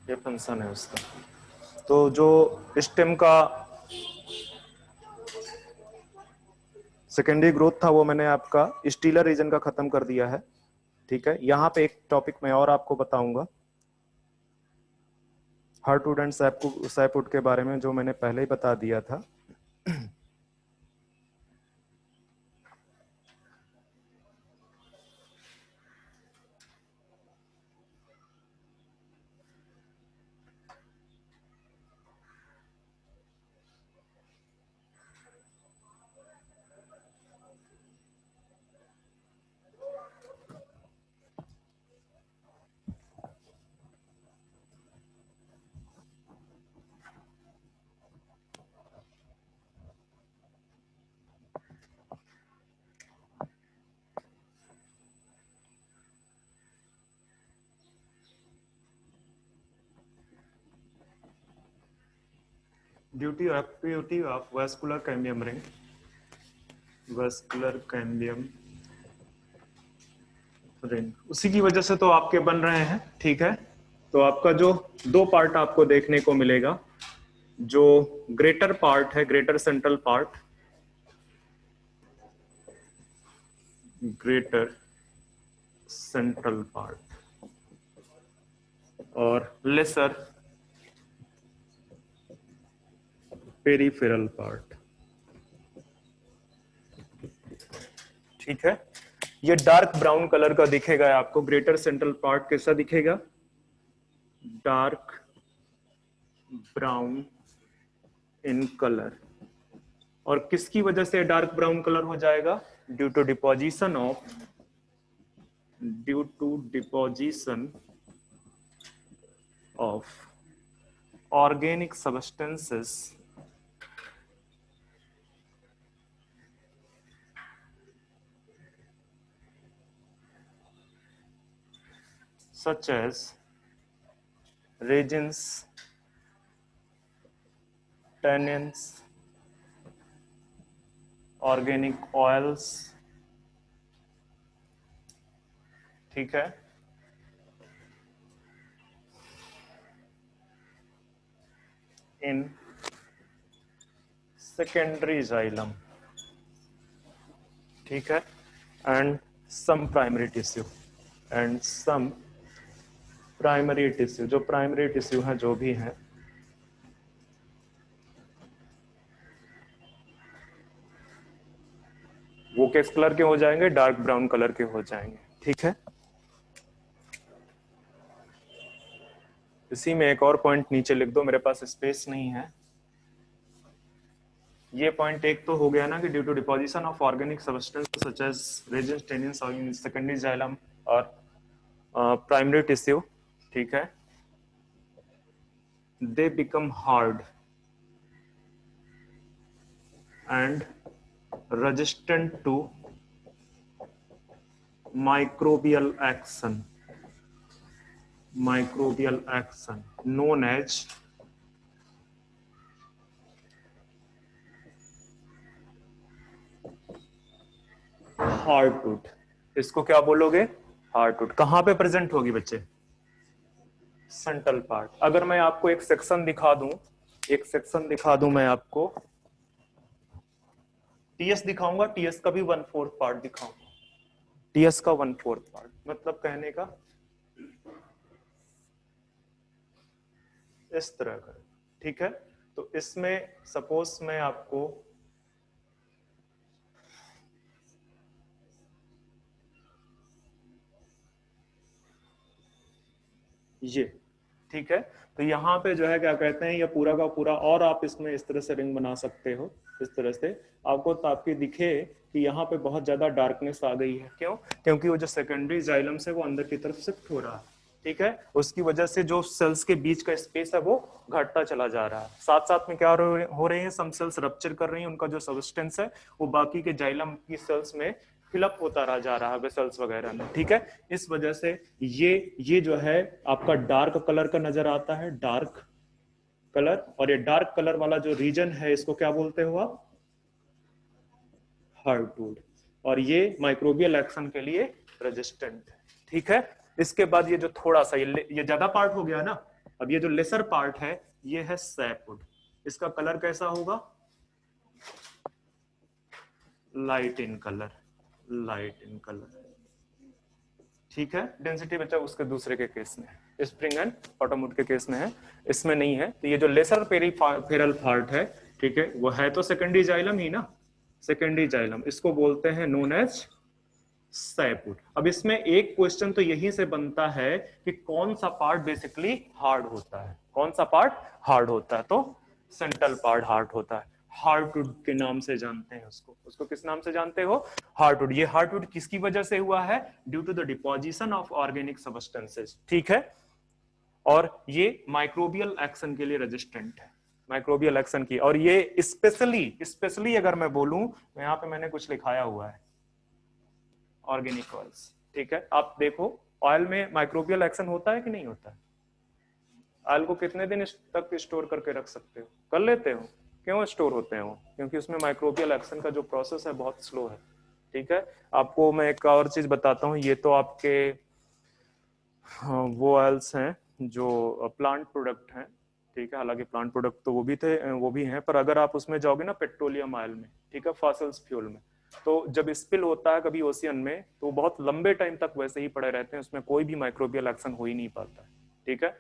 ये फंक्शन है उसका। तो जो स्टेम का सेकेंडरी ग्रोथ था वो मैंने आपका स्टीलर रीजन का खत्म कर दिया है, ठीक है। यहाँ पे एक टॉपिक मैं और आपको बताऊंगा, हार्टवुड एंड सैपवुड के बारे में, जो मैंने पहले ही बता दिया था। Duty of vascular cambium ring, vascular cambium ring, उसी की वजह से तो आपके बन रहे हैं, ठीक है। तो आपका जो दो पार्ट आपको देखने को मिलेगा, जो ग्रेटर पार्ट है, greater central part, greater central part, और लेसर पेरिफेरल पार्ट, ठीक है। ये डार्क ब्राउन कलर का दिखेगा आपको, ग्रेटर सेंट्रल पार्ट कैसा दिखेगा, डार्क ब्राउन इन कलर। और किसकी वजह से डार्क ब्राउन कलर हो जाएगा, due to deposition of organic substances such as resins, tannins, organic oils, ठीक है, in secondary xylem, ठीक है, and some primary tissue, and some primary tissue, जो प्राइमरी टिश्यू है जो भी है, वो किस कलर के हो जाएंगे, डार्क ब्राउन कलर के हो जाएंगे, ठीक है। इसी में एक और पॉइंट नीचे लिख दो, मेरे पास स्पेस नहीं है। ये पॉइंट एक तो हो गया ना कि due to deposition of organic substance such as resins, tannins और इन सेकेंडरी जाइलम और प्राइमरी टिश्यू, ठीक है, they become hard and resistant to microbial action, known as heartwood. इसको क्या बोलोगे, हार्टवुड। कहां पे प्रेजेंट होगी बच्चे, सेंट्रल पार्ट। अगर मैं आपको एक सेक्शन दिखा दूं, एक सेक्शन दिखा दूं मैं आपको, टीएस दिखाऊंगा, टीएस का भी 1/4 पार्ट दिखाऊंगा, टीएस का 1/4 पार्ट, मतलब कहने का इस तरह का, ठीक है। तो इसमें सपोज मैं आपको ये, ठीक है। तो यहाँ पे जो है क्या कहते हैं, ये पूरा का पूरा, और आप इसमें इस तरह से रिंग बना सकते हो, इस तरह से आपको ताकि दिखे कि यहाँ पे बहुत ज्यादा डार्कनेस आ गई है। क्यों? क्योंकि वो जो सेकेंडरी जाइलम से वो अंदर की तरफ शिफ्ट हो रहा है, ठीक है। उसकी वजह से जो सेल्स के बीच का स्पेस है वो घटता चला जा रहा है। साथ साथ में क्या हो रहे हैं, सम सेल्स रप्चर कर रही हैं, उनका जो सबस्टेंस है वो बाकी के जाइलम की सेल्स में फिलअप होता रहा जा रहा है वेसल्स वगैरह में, ठीक है। इस वजह से ये जो है आपका डार्क कलर का नजर आता है, डार्क कलर। और ये डार्क कलर वाला जो रीजन है इसको क्या बोलते हो आप? हार्डवुड। और ये माइक्रोबियल एक्शन के लिए रेजिस्टेंट है, ठीक है। इसके बाद ये जो थोड़ा सा ये ज्यादा पार्ट हो गया ना, अब ये जो लेसर पार्ट है ये है सैपवुड। इसका कलर कैसा होगा? Light in colour, light in colour, ठीक है। डेंसिटी बच्चा उसके दूसरे के केस में है, स्प्रिंग एंड ऑटोमोट के केस में है, इसमें नहीं है। तो ये जो लेसर पेरिफेरल पार्ट है, ठीक है, वो है तो सेकेंडरी जाइलम ही ना, सेकेंडरी जाइलम, इसको बोलते हैं नोन एज सैपवुड। अब इसमें एक क्वेश्चन तो यहीं से बनता है कि कौन सा पार्ट बेसिकली हार्ड होता है, कौन सा पार्ट हार्ड होता है? तो सेंट्रल पार्ट हार्ड होता है, हार्डवुड के नाम से जानते हैं उसको। उसको किस नाम से जानते हो? हार्डवुड। ये हार्डवुड किसकी वजह से हुआ है? Due to the deposition of organic substances, ठीक है। और ये माइक्रोबियल एक्शन के लिए रेजिस्टेंट है, माइक्रोबियल एक्शन की। और ये स्पेशली स्पेशली अगर मैं बोलूं तो यहाँ पे मैंने कुछ लिखाया हुआ है, ऑर्गेनिक ऑयल्स, ठीक है। आप देखो ऑयल में माइक्रोबियल एक्शन होता है कि नहीं होता है? ऑयल को कितने दिन तक स्टोर करके रख सकते हो? कर लेते हो? क्यों स्टोर होते हैं वो? क्योंकि उसमें माइक्रोबियल एक्शन का जो प्रोसेस है बहुत स्लो है, ठीक है। आपको मैं एक और चीज बताता हूँ, ये तो आपके हाँ, वो ऑयल्स हैं जो प्लांट प्रोडक्ट हैं, ठीक है। हालांकि प्लांट प्रोडक्ट तो वो भी थे, वो भी हैं, पर अगर आप उसमें जाओगे ना पेट्रोलियम ऑयल में, ठीक है, फॉसिल्स फ्यूल में, तो जब स्पिल होता है कभी ओशियन में तो बहुत लंबे टाइम तक वैसे ही पड़े रहते हैं, उसमें कोई भी माइक्रोबियल एक्शन हो ही नहीं पाता है, ठीक है।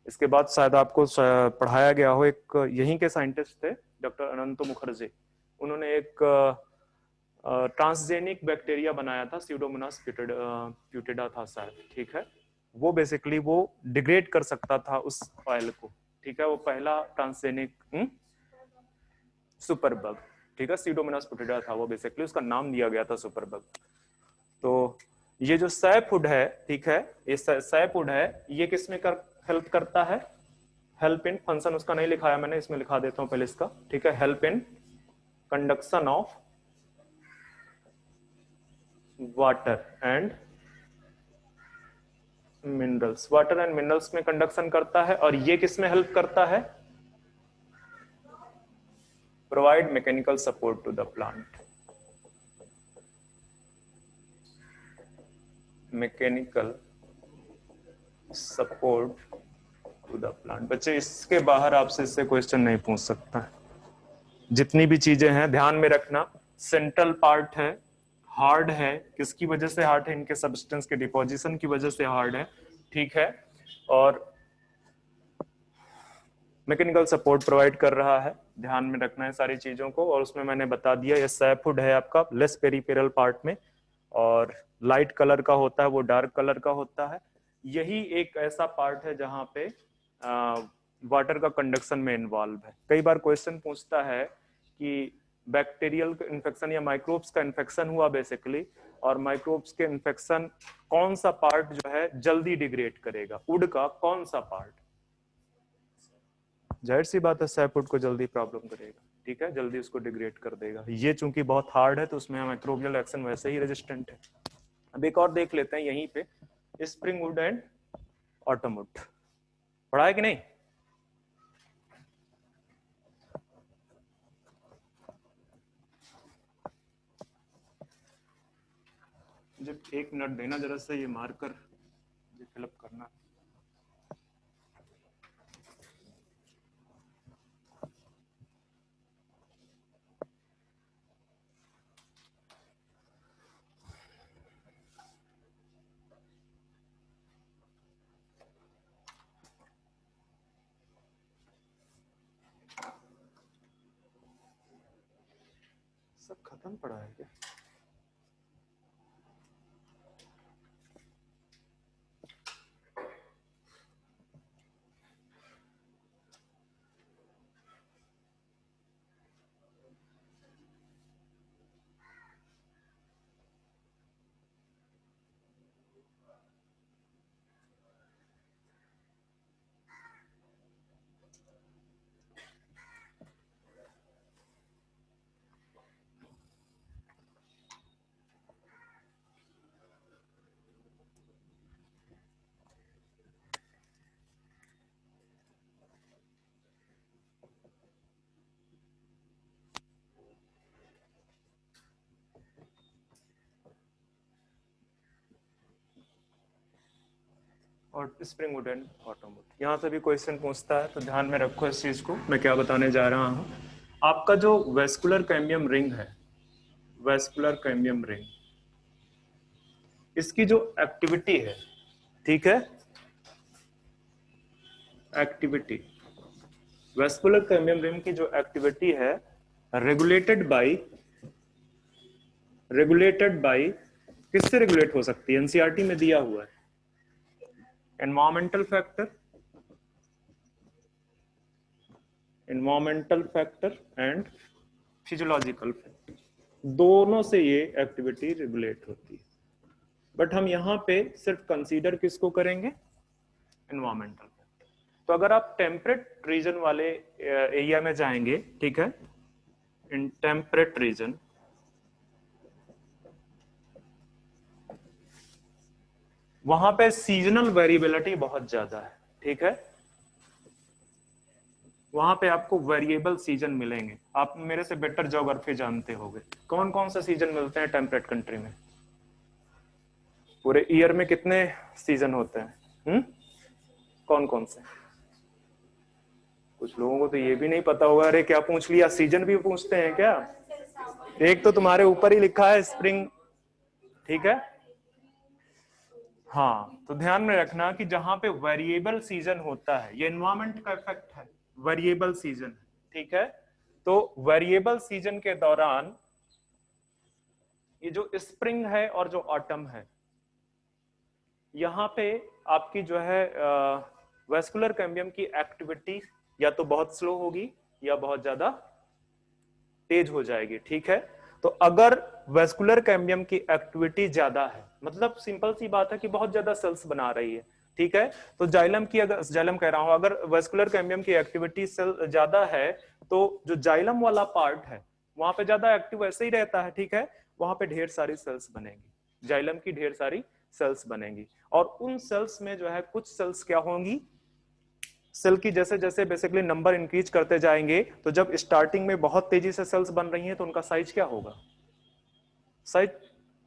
इसके बाद शायद आपको पढ़ाया गया हो, एक यहीं के साइंटिस्ट थे डॉक्टर अनंतो मुखर्जी, उन्होंने एक ट्रांसजेनिक बैक्टीरिया बनाया था, स्यूडोमोनास प्यूटेडा था शायद, ठीक है। वो बेसिकली वो डिग्रेड कर सकता था उस ऑयल को, ठीक है। वो पहला ट्रांसजेनिक सुपरबग, ठीक है, स्यूडोमोनास प्यूटेडा था वो, बेसिकली उसका नाम दिया गया था सुपरबग। तो ये जो सैफुड है, ठीक है, ये सैफुड है, ये किसमें हेल्प करता है? हेल्प इन, फंक्शन उसका नहीं लिखाया मैंने, इसमें लिखा देता हूं पहले इसका, ठीक है। Help in conduction of water and minerals, water and minerals में कंडक्शन करता है। और ये किस में हेल्प करता है? Provide mechanical support to the plant, mechanical support to the plant. बच्चे इसके बाहर आपसे इससे क्वेश्चन नहीं पूछ सकता। जितनी भी चीजें हैं ध्यान में रखना, सेंट्रल पार्ट है, हार्ड है, किसकी वजह से हार्ड है? इनके सब्सटेंस के डिपोजिशन की वजह से हार्ड है, ठीक है। और मैकेनिकल सपोर्ट प्रोवाइड कर रहा है, ध्यान में रखना है सारी चीजों को। और उसमें मैंने बता दिया ये सैफुड है आपका लेस पेरिफेरल पार्ट में, और लाइट कलर का होता है, वो डार्क कलर का होता है। यही एक ऐसा पार्ट है जहां पे वाटर का कंडक्शन में इन्वॉल्व है। कई बार क्वेश्चन पूछता है कि बैक्टीरियल इन्फेक्शन या माइक्रोब्स का इन्फेक्शन हुआ बेसिकली, और माइक्रोब्स के इन्फेक्शन कौन सा पार्ट जो है जल्दी डिग्रेड करेगा, वुड का कौन सा पार्ट? जाहिर सी बात है सैपवुड को जल्दी प्रॉब्लम करेगा, ठीक है, जल्दी उसको डिग्रेड कर देगा। ये चूंकि बहुत हार्ड है तो उसमें माइक्रोबियल एक्शन वैसे ही रेजिस्टेंट है। अब एक और देख लेते हैं यहीं पे, स्प्रिंग वुड एंड ऑटोमवुड, पढ़ा है कि नहीं? मुझे एक मिनट देना जरा सा, ये मार्कर फिलअप करना। सब खत्म पड़ा है क्या? और spring would and bottom would. यहाँ से भी क्वेश्चन पूछता है तो ध्यान में रखो इस चीज को, मैं क्या बताने जा रहा हूँ। आपका जो वेस्कुलर कैम्बियम रिंग है, वेस्कुलर कैम्बियम रिंग, इसकी जो एक्टिविटी है, ठीक है, एक्टिविटी, वेस्कुलर कैम्बियम रिंग की जो एक्टिविटी है रेगुलेटेड बाय किससे रेगुलेट हो सकती है? एनसीईआरटी में दिया हुआ है, environmental factor and physiological factor, दोनों से ये एक्टिविटी रेगुलेट होती है। बट हम यहाँ पे सिर्फ कंसीडर किसको करेंगे? Environmental factor. तो अगर आप टेम्परेट रीजन वाले एरिया में जाएंगे, ठीक है, इन टेम्परेट रीजन, वहां पे सीजनल वेरिएबिलिटी बहुत ज्यादा है, ठीक है, वहां पे आपको वेरिएबल सीजन मिलेंगे। आप मेरे से बेटर ज्योग्राफी जानते होंगे, कौन कौन से सीजन मिलते हैं टेम्परेट कंट्री में? पूरे ईयर में कितने सीजन होते हैं? कौन कौन से? कुछ लोगों को तो ये भी नहीं पता होगा। अरे क्या पूछ लिया, सीजन भी पूछते हैं क्या? एक तो तुम्हारे ऊपर ही लिखा है स्प्रिंग, ठीक है। हाँ, तो ध्यान में रखना कि जहां पे वेरिएबल सीजन होता है, ये एनवायरमेंट का इफेक्ट है, वेरिएबल सीजन, ठीक है। तो वेरिएबल सीजन के दौरान ये जो स्प्रिंग है और जो ऑटम है, यहाँ पे आपकी जो है वेस्कुलर कैम्बियम की एक्टिविटी या तो बहुत स्लो होगी या बहुत ज्यादा तेज हो जाएगी, ठीक है। तो अगर वेस्कुलर कैम्बियम की एक्टिविटी ज्यादा है, मतलब सिंपल सी बात है कि बहुत ज्यादा सेल्स बना रही है, ठीक है, तो जाइलम की, अगर जाइलम कह रहा हूं, अगर वेस्कुलर कैम्बियम की एक्टिविटी सेल ज्यादा है तो जो जाइलम वाला पार्ट है वहां पे ज्यादा एक्टिव ऐसे ही रहता है, ठीक है, वहां पे ढेर सारी सेल्स बनेंगी, जाइलम की ढेर सारी सेल्स बनेंगी। और उन सेल्स में जो है कुछ सेल्स क्या होंगी, सेल की जैसे जैसे बेसिकली नंबर इंक्रीज करते जाएंगे, तो जब स्टार्टिंग में बहुत तेजी से सेल्स बन रही हैं तो उनका साइज क्या होगा? साइज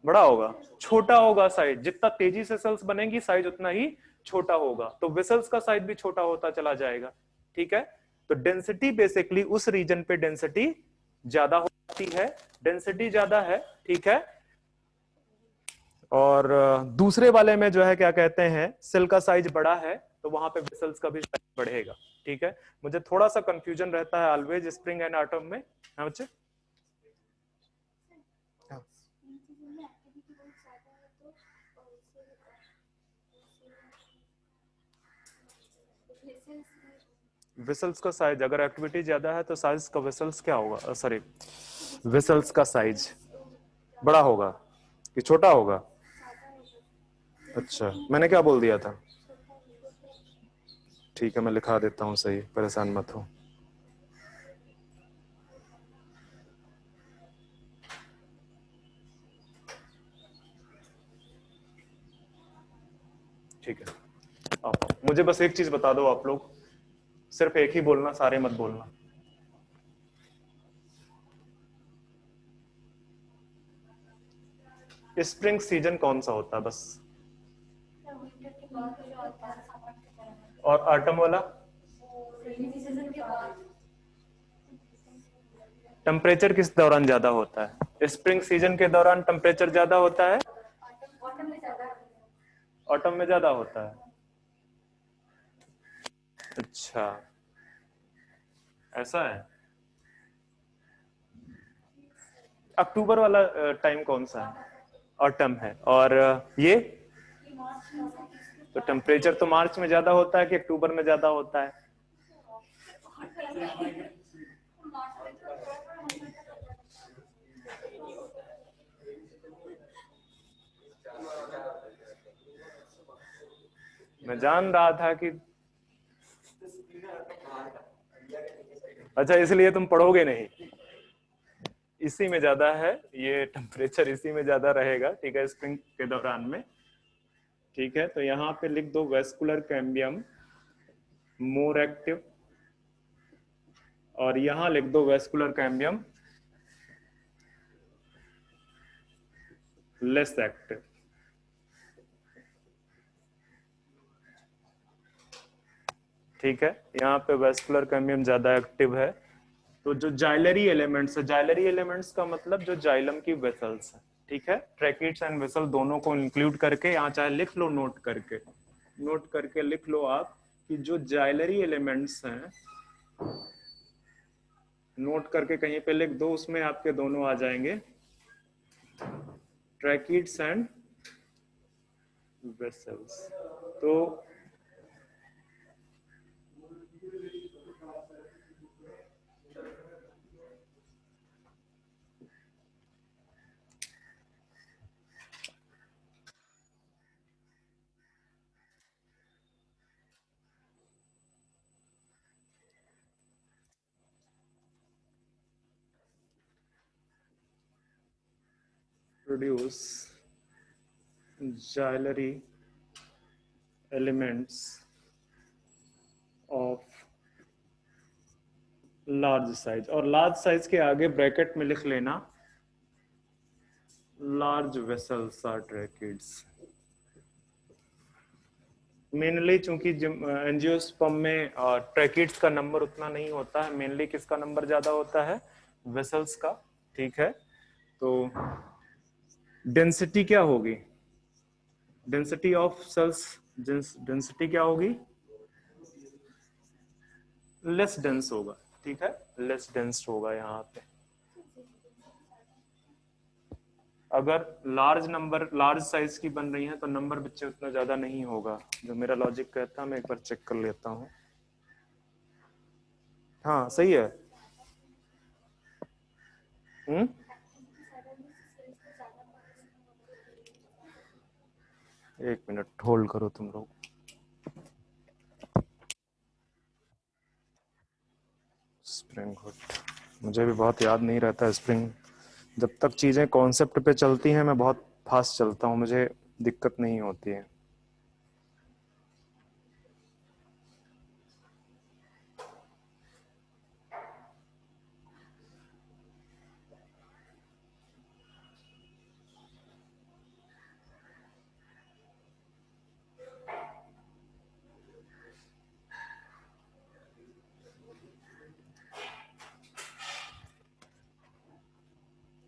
बड़ा होगा, छोटा होगा साइज, जितना तेजी से सेल्स बनेंगी साइज उतना ही छोटा होगा, तो वेसल्स का साइज भी छोटा होता चला जाएगा, ठीक है। तो डेंसिटी बेसिकली उस रीजन पे डेंसिटी ज्यादा होती है, डेंसिटी ज्यादा है, ठीक है। और दूसरे वाले में जो है क्या कहते हैं, सेल का साइज बड़ा है तो वहां पे वेसल्स का भी साइज बढ़ेगा, ठीक है। मुझे थोड़ा सा कंफ्यूजन रहता है ऑलवेज स्प्रिंग एंड एटम में। हाँ बच्चे, वेसल्स का साइज, अगर एक्टिविटी ज्यादा है तो साइज का वेसल्स क्या होगा, सॉरी, वेसल्स का साइज बड़ा होगा कि छोटा होगा? अच्छा, मैंने क्या बोल दिया था? ठीक है, मैं लिखा देता हूँ सही, परेशान मत हो। ठीक है, आप मुझे बस एक चीज बता दो आप लोग, सिर्फ एक ही बोलना, सारे मत बोलना। स्प्रिंग सीजन कौन सा होता है बस? और ऑटम वाला? टेम्परेचर किस दौरान ज्यादा होता है? स्प्रिंग सीजन के दौरान टेम्परेचर ज्यादा होता है, ऑटम में ज्यादा होता है। अच्छा, ऐसा है। अक्टूबर वाला टाइम कौन सा है? ऑटम है। और ये तो टेम्परेचर तो मार्च में ज्यादा होता है कि अक्टूबर में ज्यादा होता है? मैं जान रहा था कि, अच्छा इसलिए तुम पढ़ोगे नहीं, इसी में ज्यादा है, ये टेम्परेचर इसी में ज्यादा रहेगा, ठीक है, स्प्रिंग के दौरान में, ठीक है। तो यहाँ पे लिख दो वेस्कुलर कैम्बियम मोर एक्टिव, और यहां लिख दो वेस्कुलर कैम्बियम लेस एक्टिव। ठीक है, यहाँ पे वेस्कुलर कैम्बियम ज्यादा एक्टिव है। तो जो जाइलरी एलिमेंट्स है, जाइलरी एलिमेंट्स का मतलब जो जाइलम की वेसल्स है, ठीक है, ट्रैकिड्स एंड वेसल दोनों को इंक्लूड करके यहाँ चाहे लिख लो, नोट करके लिख लो आप कि जो जाइलरी एलिमेंट्स हैं, नोट करके कहीं पे लिख दो, उसमें आपके दोनों आ जाएंगे, ट्रैकिड्स एंड वेसल्स। तो produce xylary elements of large size, और लार्ज साइज के आगे ब्रैकेट में लिख लेना large vessels or tracheids. Mainly चूंकि एंजियोस्पर्म में ट्रैकिड्स का नंबर उतना नहीं होता है, मेनली किसका नंबर ज्यादा होता है, वेसल्स का, ठीक है। तो डेंसिटी क्या होगी, डेंसिटी ऑफ सेल्स, डेंसिटी क्या होगी, लेस डेंस होगा, ठीक है, लेस डेंस होगा यहाँ पे। अगर लार्ज साइज की बन रही है तो नंबर बच्चे उतना ज्यादा नहीं होगा, जो मेरा लॉजिक कहता है। मैं एक बार चेक कर लेता हूँ। हाँ सही है। हम्म, एक मिनट होल्ड करो तुम लोग। स्प्रिंग हुड, मुझे भी बहुत याद नहीं रहता स्प्रिंग। जब तक चीजें कॉन्सेप्ट पे चलती हैं मैं बहुत फास्ट चलता हूँ, मुझे दिक्कत नहीं होती है।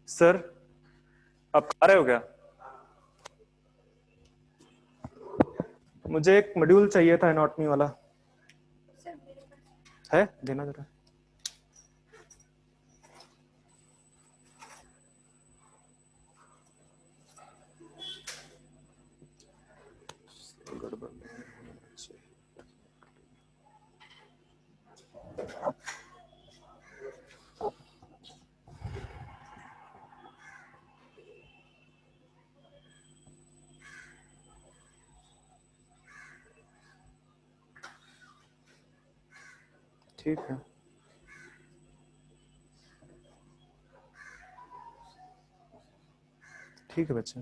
सर आप खा रहे हो क्या? मुझे एक मॉड्यूल चाहिए था एनाटॉमी वाला, है देना जरा। गड़बड़ नहीं होना चाहिए। ठीक है, ठीक है बच्चे।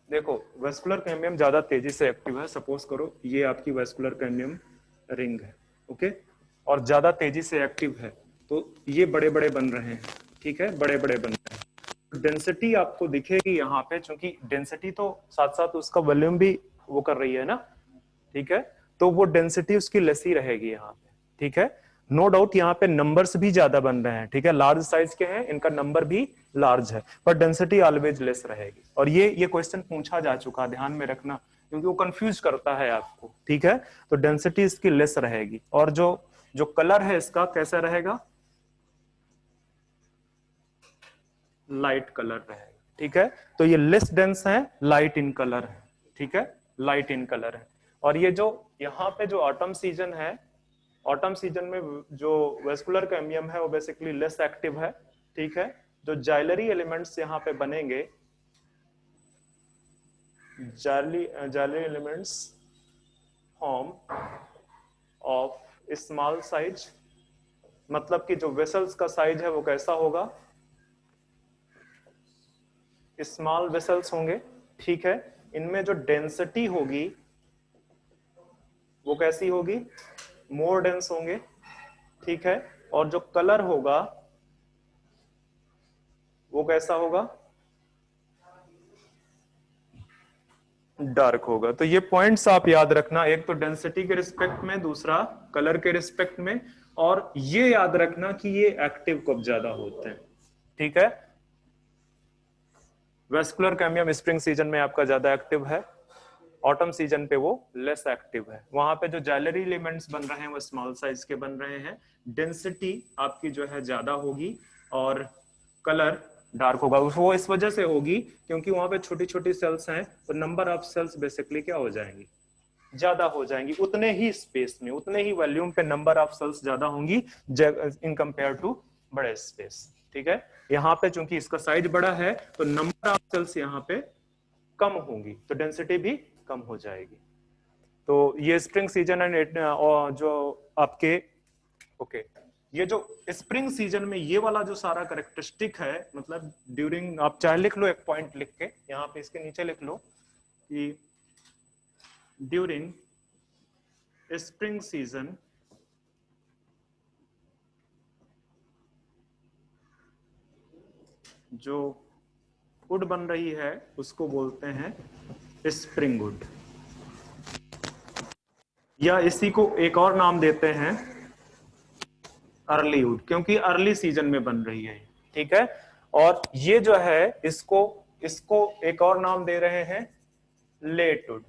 देखो वेस्कुलर कैम्बियम ज्यादा तेजी से एक्टिव है। सपोज करो ये आपकी वेस्कुलर कैम्बियम रिंग है, ओके, और ज्यादा तेजी से एक्टिव है, तो ये बड़े बड़े बन रहे हैं, ठीक है, बड़े बड़े बन रहे हैं। डेंसिटी आपको दिखेगी यहाँ पे, क्योंकि डेंसिटी तो साथ साथ उसका वॉल्यूम भी वो कर रही है ना, ठीक है, तो वो डेंसिटी उसकी लेस ही रहेगी यहाँ पे, ठीक है। नो डाउट यहाँ पे नंबर्स भी ज्यादा बन रहे हैं, ठीक है, लार्ज साइज के हैं, इनका नंबर भी लार्ज है, पर डेंसिटी ऑलवेज लेस रहेगी। और ये क्वेश्चन पूछा जा चुका, ध्यान में रखना, क्योंकि वो कंफ्यूज करता है आपको, ठीक है। तो डेंसिटी इसकी लेस रहेगी, और जो जो कलर है इसका कैसा रहेगा, लाइट कलर रहेगा, ठीक है। तो ये लेस डेंस है, लाइट इन कलर है, ठीक है, लाइट इन कलर है। और ये जो यहाँ पे जो ऑटम सीजन है, ऑटम सीजन में जो वेस्कुलर कैम्बियम है वो बेसिकली लेस एक्टिव है, ठीक है। जो जाइलरी एलिमेंट्स यहाँ पे बनेंगे, xylary elements form of small size, मतलब कि जो वेसल्स का साइज है वो कैसा होगा, स्मॉल वेसल्स होंगे, ठीक है। इनमें जो डेंसिटी होगी वो कैसी होगी, मोर डेंस होंगे, ठीक है। और जो कलर होगा वो कैसा होगा, डार्क होगा। तो ये पॉइंट्स आप याद रखना, एक तो डेंसिटी के रिस्पेक्ट में, दूसरा कलर के रिस्पेक्ट में, और ये याद रखना कि ये एक्टिव कब ज्यादा होते हैं, ठीक है। वेस्कुलर कैम्बियम स्प्रिंग सीजन में आपका ज्यादा एक्टिव है, ऑटम सीजन पे वो लेस एक्टिव है। वहां पे जो जैलरी एलिमेंट्स बन रहे हैं वो स्मॉल साइज के बन रहे हैं, डेंसिटी आपकी जो है ज्यादा होगी और कलर डार्क होगा। वो इस वजह से होगी क्योंकि वहां पे छोटी छोटी सेल्स हैं, तो नंबर ऑफ सेल्स बेसिकली क्या हो जाएंगी, ज्यादा हो जाएंगी। उतने ही स्पेस में, उतने ही वॉल्यूम पे नंबर ऑफ सेल्स ज्यादा होंगी इन कंपेयर टू बड़े स्पेस, ठीक है। यहाँ पे चूंकि इसका साइज बड़ा है तो नंबर ऑफ सेल्स यहाँ पे कम होंगी, तो डेंसिटी भी कम हो जाएगी। तो ये स्प्रिंग सीजन एंड जो आपके ओके ये जो स्प्रिंग सीजन में ये वाला जो सारा करेक्टरिस्टिक है, मतलब ड्यूरिंग, आप चाहे लिख लो एक पॉइंट लिख के यहाँ पे इसके नीचे लिख लो कि ड्यूरिंग स्प्रिंग सीजन जो वुड बन रही है उसको बोलते हैं स्प्रिंग वुड, या इसी को एक और नाम देते हैं अर्ली वुड, क्योंकि अर्ली सीजन में बन रही है, ठीक है। और ये जो है इसको इसको एक और नाम दे रहे हैं लेट वुड।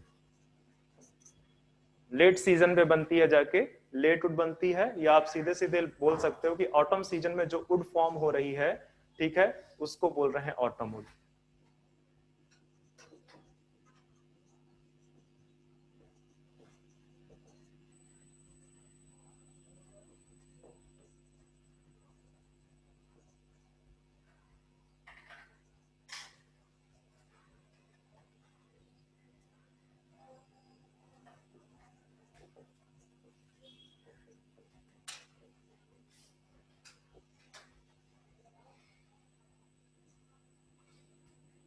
लेट सीजन पे बनती है जाके लेट वुड बनती है, या आप सीधे सीधे बोल सकते हो कि ऑटम सीजन में जो वुड फॉर्म हो रही है, ठीक है, उसको बोल रहे हैं ऑटम वुड।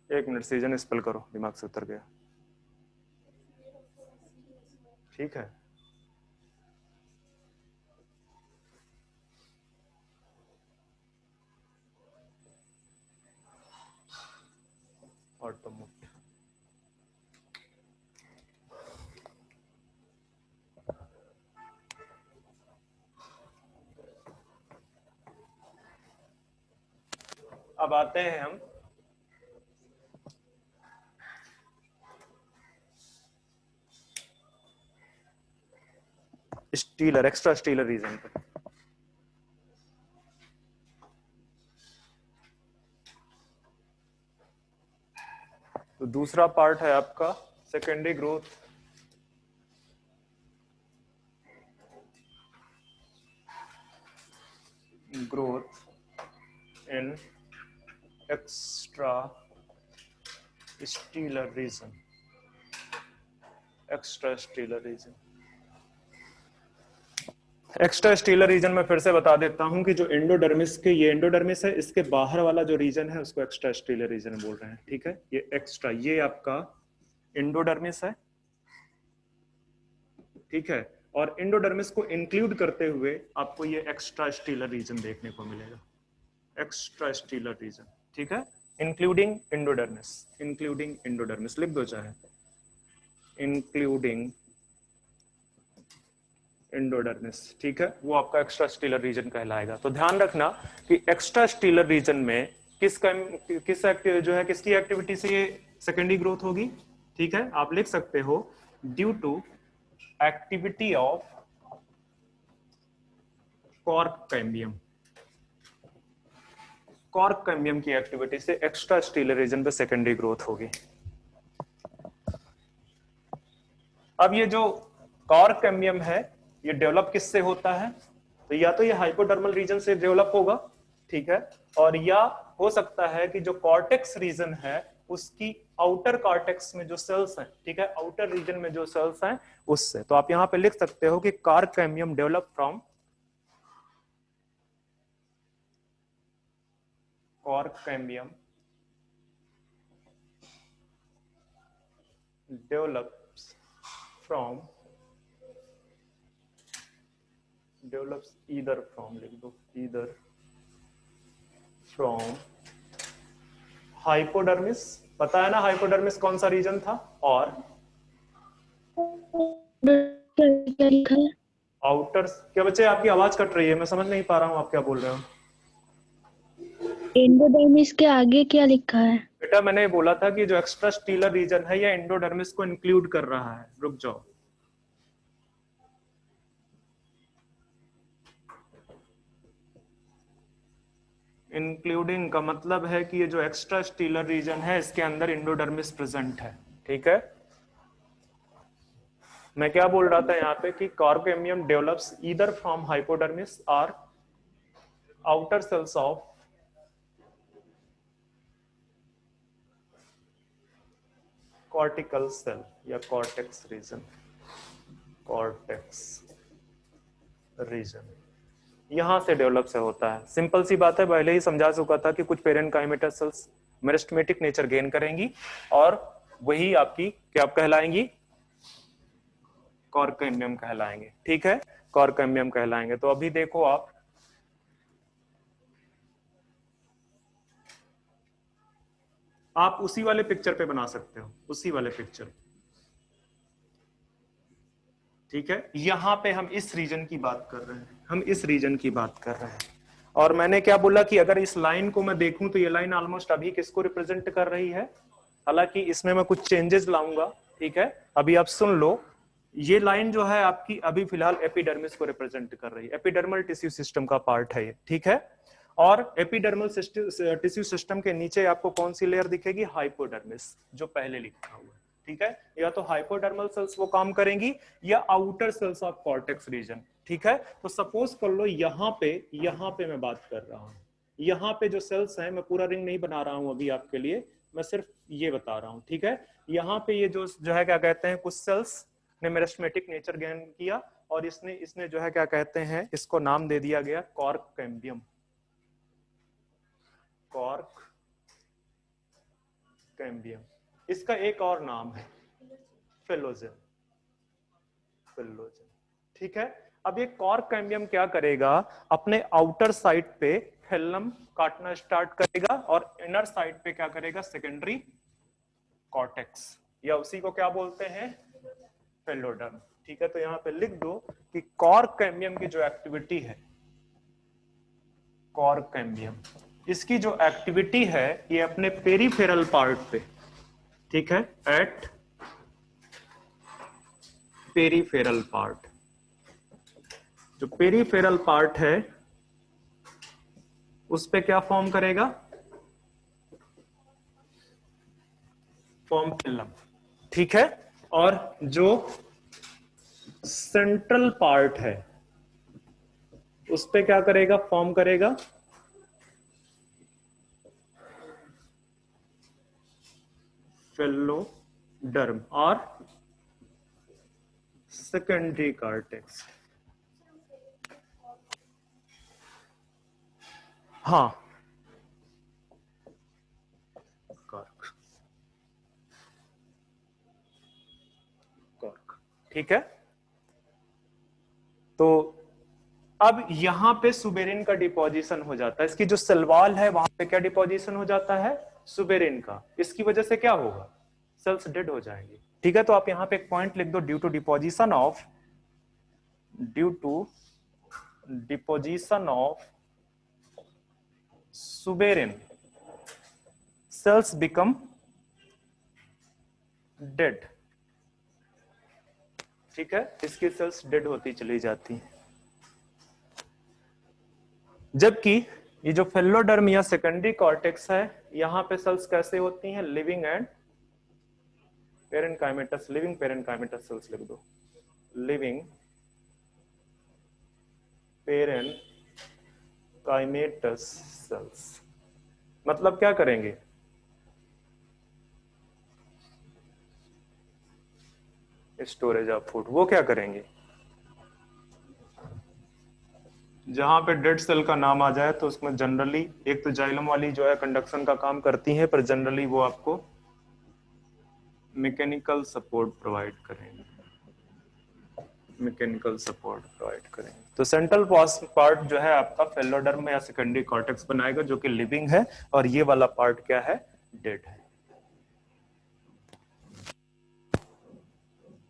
एक मिनट, सीजन स्पेल करो, दिमाग से उतर गया, ठीक है। ऑटम वुड, अब आते हैं हम स्टीलर, एक्स्ट्रा स्टीलर रीजन पे। तो दूसरा पार्ट है आपका secondary growth, growth in extra stelar region, extra stelar region. Extra stelar region में फिर से बता देता हूं कि जो एंडोडर्मिस के, ये एंडोडर्मिस है, इसके बाहर वाला जो रीजन है उसको एक्स्ट्रा स्टीलर रीजन बोल रहे हैं, ठीक है। ये एक्स्ट्रा, ये आपका एंडोडर्मिस है, ठीक है। और एंडोडर्मिस को इंक्लूड करते हुए आपको ये एक्स्ट्रा स्टीलर रीजन देखने को मिलेगा, एक्स्ट्रा स्टीलर रीजन, ठीक है। इंक्लूडिंग एंडोडर्मिस, इंक्लूडिंग एंडोडर्मिस लिख दो चाहे, इंक्लूडिंग एंडोडर्मिस, ठीक है, वो आपका एक्स्ट्रा स्टीलर रीजन कहलाएगा। तो ध्यान रखना कि एक्स्ट्रा स्टीलर रीजन में जो है किसकी एक्टिविटी से ये सेकेंडरी ग्रोथ होगी, ठीक है। आप लिख सकते हो due to activity of cork cambium, cork cambium की एक्टिविटी से एक्स्ट्रा स्टीलर रीजन पे सेकेंडरी ग्रोथ होगी। अब ये जो कॉर्क कैम्बियम है ये डेवलप किससे होता है, तो या तो ये हाइपोडर्मल रीजन से डेवलप होगा, ठीक है, और या हो सकता है कि जो कॉर्टेक्स रीजन है उसकी आउटर कॉर्टेक्स में जो सेल्स हैं, ठीक है, आउटर रीजन में जो सेल्स हैं उससे। तो आप यहां पे लिख सकते हो कि cork cambium develop from, cork cambium develops from develops either from, लिख दो ईदर फ्रॉम हाइपोडर्मिस, पता है ना हाइपोडर्मिस कौन सा रीजन था, और क्या लिखा है? आउटर। क्या बच्चे आपकी आवाज कट रही है, मैं समझ नहीं पा रहा हूँ आप क्या बोल रहे हो। एंडोडर्मिस के आगे क्या लिखा है? बेटा मैंने बोला था कि जो एक्स्ट्रा स्टीलर रीजन है, या एंडोडर्मिस को इंक्लूड कर रहा है, रुक जाओ। इंक्लूडिंग का मतलब है कि ये जो एक्स्ट्रा स्टीलर रीजन है इसके अंदर एंडोडर्मिस प्रेजेंट है, ठीक है। मैं क्या बोल रहा था यहाँ पे कि cork develops either from hypodermis और outer cells of cortical cell या कॉर्टेक्स रीजन, कॉर्टेक्स रीजन यहां से डेवलप से होता है। सिंपल सी बात है, पहले ही समझा चुका था कि कुछ parenchyma cells meristematic nature gain करेंगी और वही आपकी क्या कहलाएंगी, कॉर्क कहलाएंगे, ठीक है, कॉर्क कहलाएंगे। तो अभी देखो आप उसी वाले पिक्चर पे बना सकते हो, उसी वाले पिक्चर, ठीक है। यहां पे हम इस रीजन की बात कर रहे हैं, हम इस रीजन की बात कर रहे हैं। और मैंने क्या बोला कि अगर इस लाइन को मैं देखूं तो ये लाइन ऑलमोस्ट अभी किसको रिप्रेजेंट कर रही है, हालांकि इसमें मैं कुछ चेंजेस लाऊंगा, ठीक है। अभी आप सुन लो, ये लाइन जो है आपकी अभी फिलहाल एपिडर्मिस को रिप्रेजेंट कर रही है, एपिडर्मल टिश्यू सिस्टम का पार्ट है ये, ठीक है। और एपिडर्मल टिश्यू सिस्टम के नीचे आपको कौन सी लेयर दिखेगी, हाइपोडर्मिस, जो पहले लिखा हुआ है, ठीक है। या तो हाइपोडर्मल सेल्स वो काम करेंगी या outer cells of cortex region, ठीक है। तो सपोज कर लो यहाँ पे मैं बात कर रहा हूँ, यहाँ पे जो सेल्स हैं, मैं पूरा रिंग नहीं बना रहा हूँ अभी आपके लिए, मैं सिर्फ ये बता रहा हूँ, ठीक है। यहाँ पे ये जो है क्या कहते हैं, कुछ सेल्स ने मेरिस्टेमेटिक नेचर गेन किया और इसने इसने जो है क्या कहते हैं, इसको नाम दे दिया गया कॉर्क कैम्बियम, कॉर्क कैम्बियम। इसका एक और नाम है फेलोजेम, फेलोजेम, ठीक है। अब ये कॉर्क कैम्बियम क्या करेगा, अपने आउटर साइड पे फिल्म काटना स्टार्ट करेगा और इनर साइड पे क्या करेगा, सेकेंडरी कॉर्टेक्स, या उसी को क्या बोलते हैं, फेलोडर्म, ठीक है। तो यहां पे लिख दो कि कॉर्क कैम्बियम की जो एक्टिविटी है, कॉर्क कैम्बियम इसकी जो एक्टिविटी है, ये अपने पेरीफेरल पार्ट पे, ठीक है, एट पेरीफेरल पार्ट, जो पेरीफेरल पार्ट है उस पे क्या फॉर्म करेगा, फॉर्म फिल्म, ठीक है। और जो सेंट्रल पार्ट है उस पे क्या करेगा, फॉर्म करेगा फेलोडर्म और सेकेंडरी कॉर्टेक्स। हाँ, कॉर्क, कॉर्क, ठीक है। तो अब यहां पे सुबेरिन का डिपोजिशन हो जाता है, इसकी जो सलवाल है वहां पे क्या डिपोजिशन हो जाता है, सुबेरिन का। इसकी वजह से क्या होगा, सेल्स डेड हो जाएंगे, ठीक है। तो आप यहां पे एक पॉइंट लिख दो, due to deposition of suberin cells become dead, ठीक है। इसकी सेल्स डेड होती चली जाती हैं। जबकि ये जो फेलोडर्म या सेकेंडरी कॉर्टेक्स है, यहां पे सेल्स कैसे होती हैं, living and parenchymatous, living parenchymatous cells लिख दो, लिविंग पेरेनकाइमेटस सेल्स। मतलब क्या करेंगे, स्टोरेज ऑफ फूड, वो क्या करेंगे, जहां पे डेड सेल का नाम आ जाए तो उसमें जनरली एक तो जाइलम वाली जो है कंडक्शन का काम करती है, पर जनरली वो आपको मैकेनिकल सपोर्ट प्रोवाइड करेंगे, मैकेनिकल सपोर्ट प्रोवाइड करेंगे। तो सेंट्रल पार्ट जो है आपका फेलोडर्म या सेकेंडरी कॉर्टेक्स बनाएगा जो कि लिविंग है, और ये वाला पार्ट क्या है, डेड है।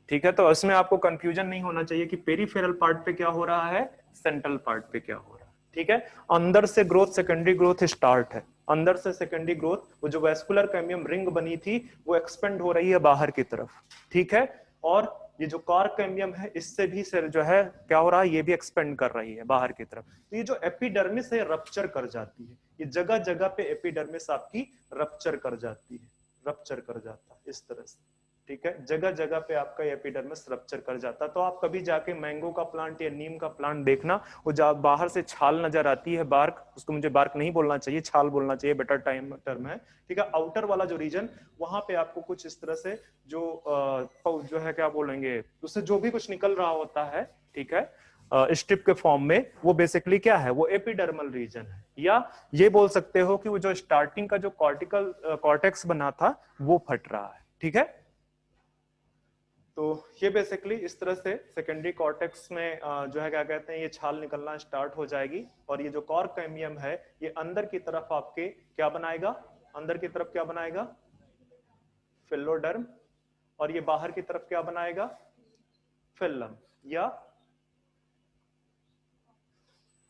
ठीक है, तो इसमें आपको कंफ्यूजन नहीं होना चाहिए कि पेरीफेरल पार्ट पे क्या हो रहा है, सेंट्रल पार्ट पे क्या हो रहा है। ठीक है, अंदर से ग्रोथ, सेकेंडरी ग्रोथ स्टार्ट है, अंदर से सेकेंडरी ग्रोथ, वो जो वेस्कुलर कैम्बियम रिंग बनी थी वो एक्सपेंड हो रही है बाहर की तरफ। ठीक है, और ये जो कॉर्क कैम्बियम है इससे भी सेल जो है क्या हो रहा है, ये भी एक्सपेंड कर रही है बाहर की तरफ। तो ये जो एपिडर्मिस है रप्चर कर जाती है, ये जगह जगह पे एपिडर्मिस आपकी रप्चर कर जाती है, रप्चर कर जाता है इस तरह से। ठीक है, जगह जगह पे आपका एपिडर्मिस रप्चर कर जाता है। तो आप कभी जाके मैंगो का प्लांट या नीम का प्लांट देखना, वो बाहर से छाल नजर आती है, बार्क, उसको मुझे बार्क नहीं बोलना चाहिए, छाल बोलना चाहिए, बेटर टर्म है। ठीक है, आउटर वाला जो रीजन, वहां पे आपको कुछ इस तरह से जो है क्या बोलेंगे, उससे जो भी कुछ निकल रहा होता है, ठीक है, स्ट्रिप के फॉर्म में, वो बेसिकली क्या है, वो एपिडर्मल रीजन है। या ये बोल सकते हो कि वो जो स्टार्टिंग का जो कॉर्टेक्स बना था वो फट रहा है। ठीक है, तो ये बेसिकली इस तरह से सेकेंडरी कॉर्टेक्स में जो है क्या कहते हैं, ये छाल निकलना स्टार्ट हो जाएगी, और ये जो कॉर्क कैम्बियम है ये अंदर की तरफ आपके क्या बनाएगा, अंदर की तरफ क्या बनाएगा, फिलोडर्म, और ये बाहर की तरफ क्या बनाएगा, फिल्लम या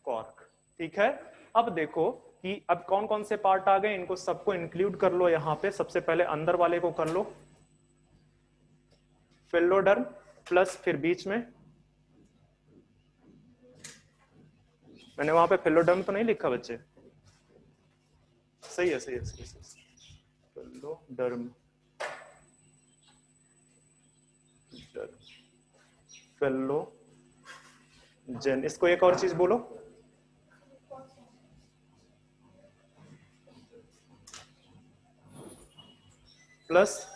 कॉर्क। ठीक है, अब देखो कि अब कौन कौन से पार्ट आ गए, इनको सबको इंक्लूड कर लो यहां पे। सबसे पहले अंदर वाले को कर लो, फिलोडर्म प्लस फिर बीच में, मैंने वहां पे फिलोडर्म तो नहीं लिखा बच्चे, सही है सही है सही है, फिलोडर्म, फिलो जेन, इसको एक और चीज बोलो, प्लस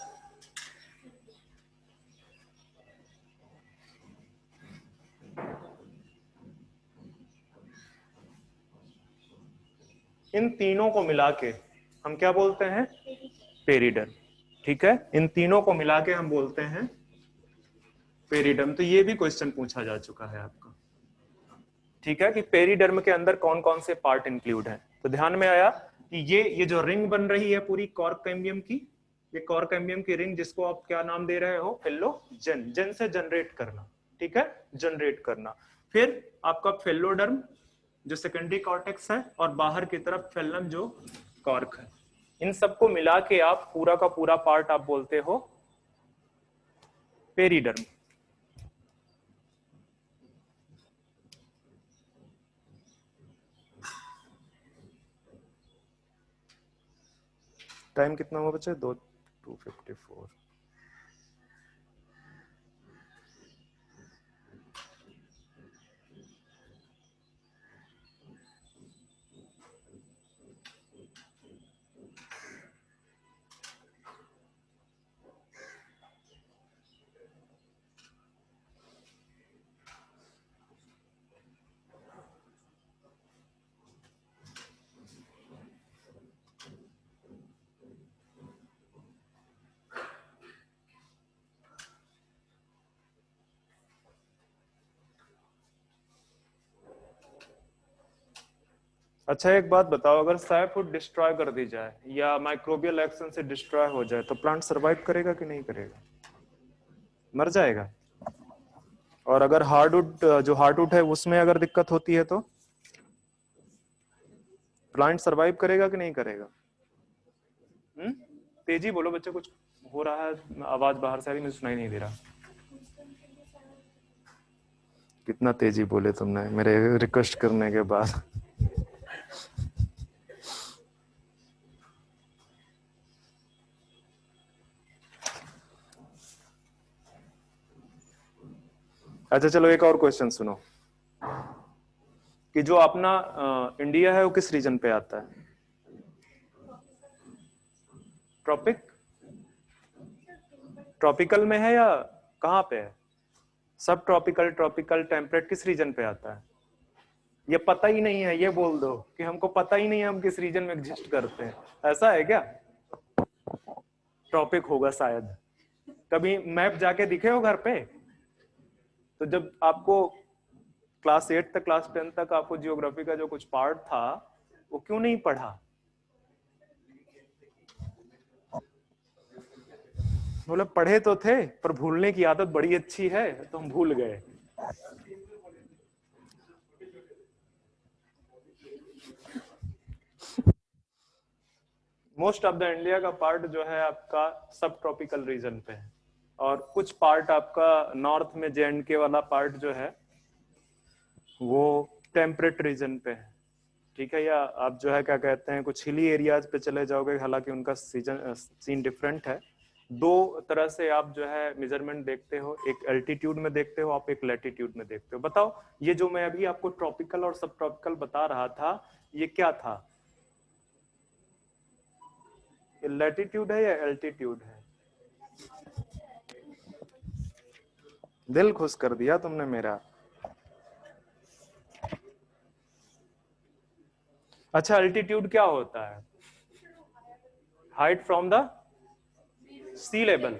इन तीनों को मिला के हम क्या बोलते हैं, पेरिडर्म। ठीक है, इन तीनों को मिला के हम बोलते हैं पेरिडर्म। तो ये भी क्वेश्चन पूछा जा चुका है आपका। ठीक है, कि पेरिडर्म के अंदर कौन कौन से पार्ट इंक्लूड हैं। तो ध्यान में आया कि ये जो रिंग बन रही है पूरी कॉर्क कैम्बियम की, ये कॉर्क कैम्बियम की रिंग, जिसको आप क्या नाम दे रहे हो, फिलोजेन, जेन से जनरेट करना। ठीक है, जनरेट करना। फिर आपका फिलोडर्म जो सेकेंडरी कॉर्टेक्स है, और बाहर की तरफ फिल्लम जो कॉर्क है, इन सबको मिला के आप पूरा का पूरा पार्ट आप बोलते हो पेरिडर्म। टाइम कितना हुआ बच्चे, 2:54। अच्छा एक बात बताओ, अगर साइफुड डिस्ट्रॉय कर दी जाए या माइक्रोबियल एक्शन से डिस्ट्रॉय हो जाए तो प्लांट सरवाइव करेगा कि नहीं करेगा, मर जाएगा। और अगर हार्डवुड, जो हार्डवुड है उसमें अगर दिक्कत होती है तो प्लांट सरवाइव करेगा कि नहीं करेगा। तेजी बोलो बच्चे, कुछ हो रहा है, आवाज बाहर से आ रही, मुझे सुनाई नहीं दे रहा। कितना तेजी बोले तुमने मेरे रिक्वेस्ट करने के बाद। अच्छा चलो एक और क्वेश्चन सुनो, कि जो अपना इंडिया है वो किस रीजन पे आता है, ट्रॉपिक, ट्रॉपिकल में है या कहाँ पे है, सब ट्रॉपिकल, ट्रॉपिकल, टेम्परेट, किस रीजन पे आता है। ये पता ही नहीं है, ये बोल दो कि हमको पता ही नहीं है हम किस रीजन में एग्जिस्ट करते हैं, ऐसा है क्या। ट्रॉपिक होगा शायद, कभी मैप जाके दिखे हो घर पे, तो जब आपको क्लास 8 तक क्लास 10 तक आपको जियोग्राफी का जो कुछ पार्ट था वो क्यों नहीं पढ़ा? बोले पढ़े तो थे पर भूलने की आदत बड़ी अच्छी है तो हम भूल गए। मोस्ट ऑफ द इंडिया का पार्ट जो है आपका सब ट्रॉपिकल रीजन पे है और कुछ पार्ट आपका नॉर्थ में जे.एंड.के वाला पार्ट जो है वो टेम्परेट रीजन पे है, ठीक है। या आप जो है क्या कहते हैं कुछ हिली एरियाज पे चले जाओगे, हालांकि उनका सीन डिफरेंट है। दो तरह से आप जो है मेजरमेंट देखते हो, एक एल्टीट्यूड में देखते हो आप, एक लैटिट्यूड में देखते हो। बताओ ये जो मैं अभी आपको ट्रॉपिकल और सब ट्रॉपिकल बता रहा था ये क्या था? ये लैटिट्यूड है या एल्टीट्यूड है? दिल खुश कर दिया तुमने मेरा। अच्छा एल्टीट्यूड क्या होता है? Height from the sea level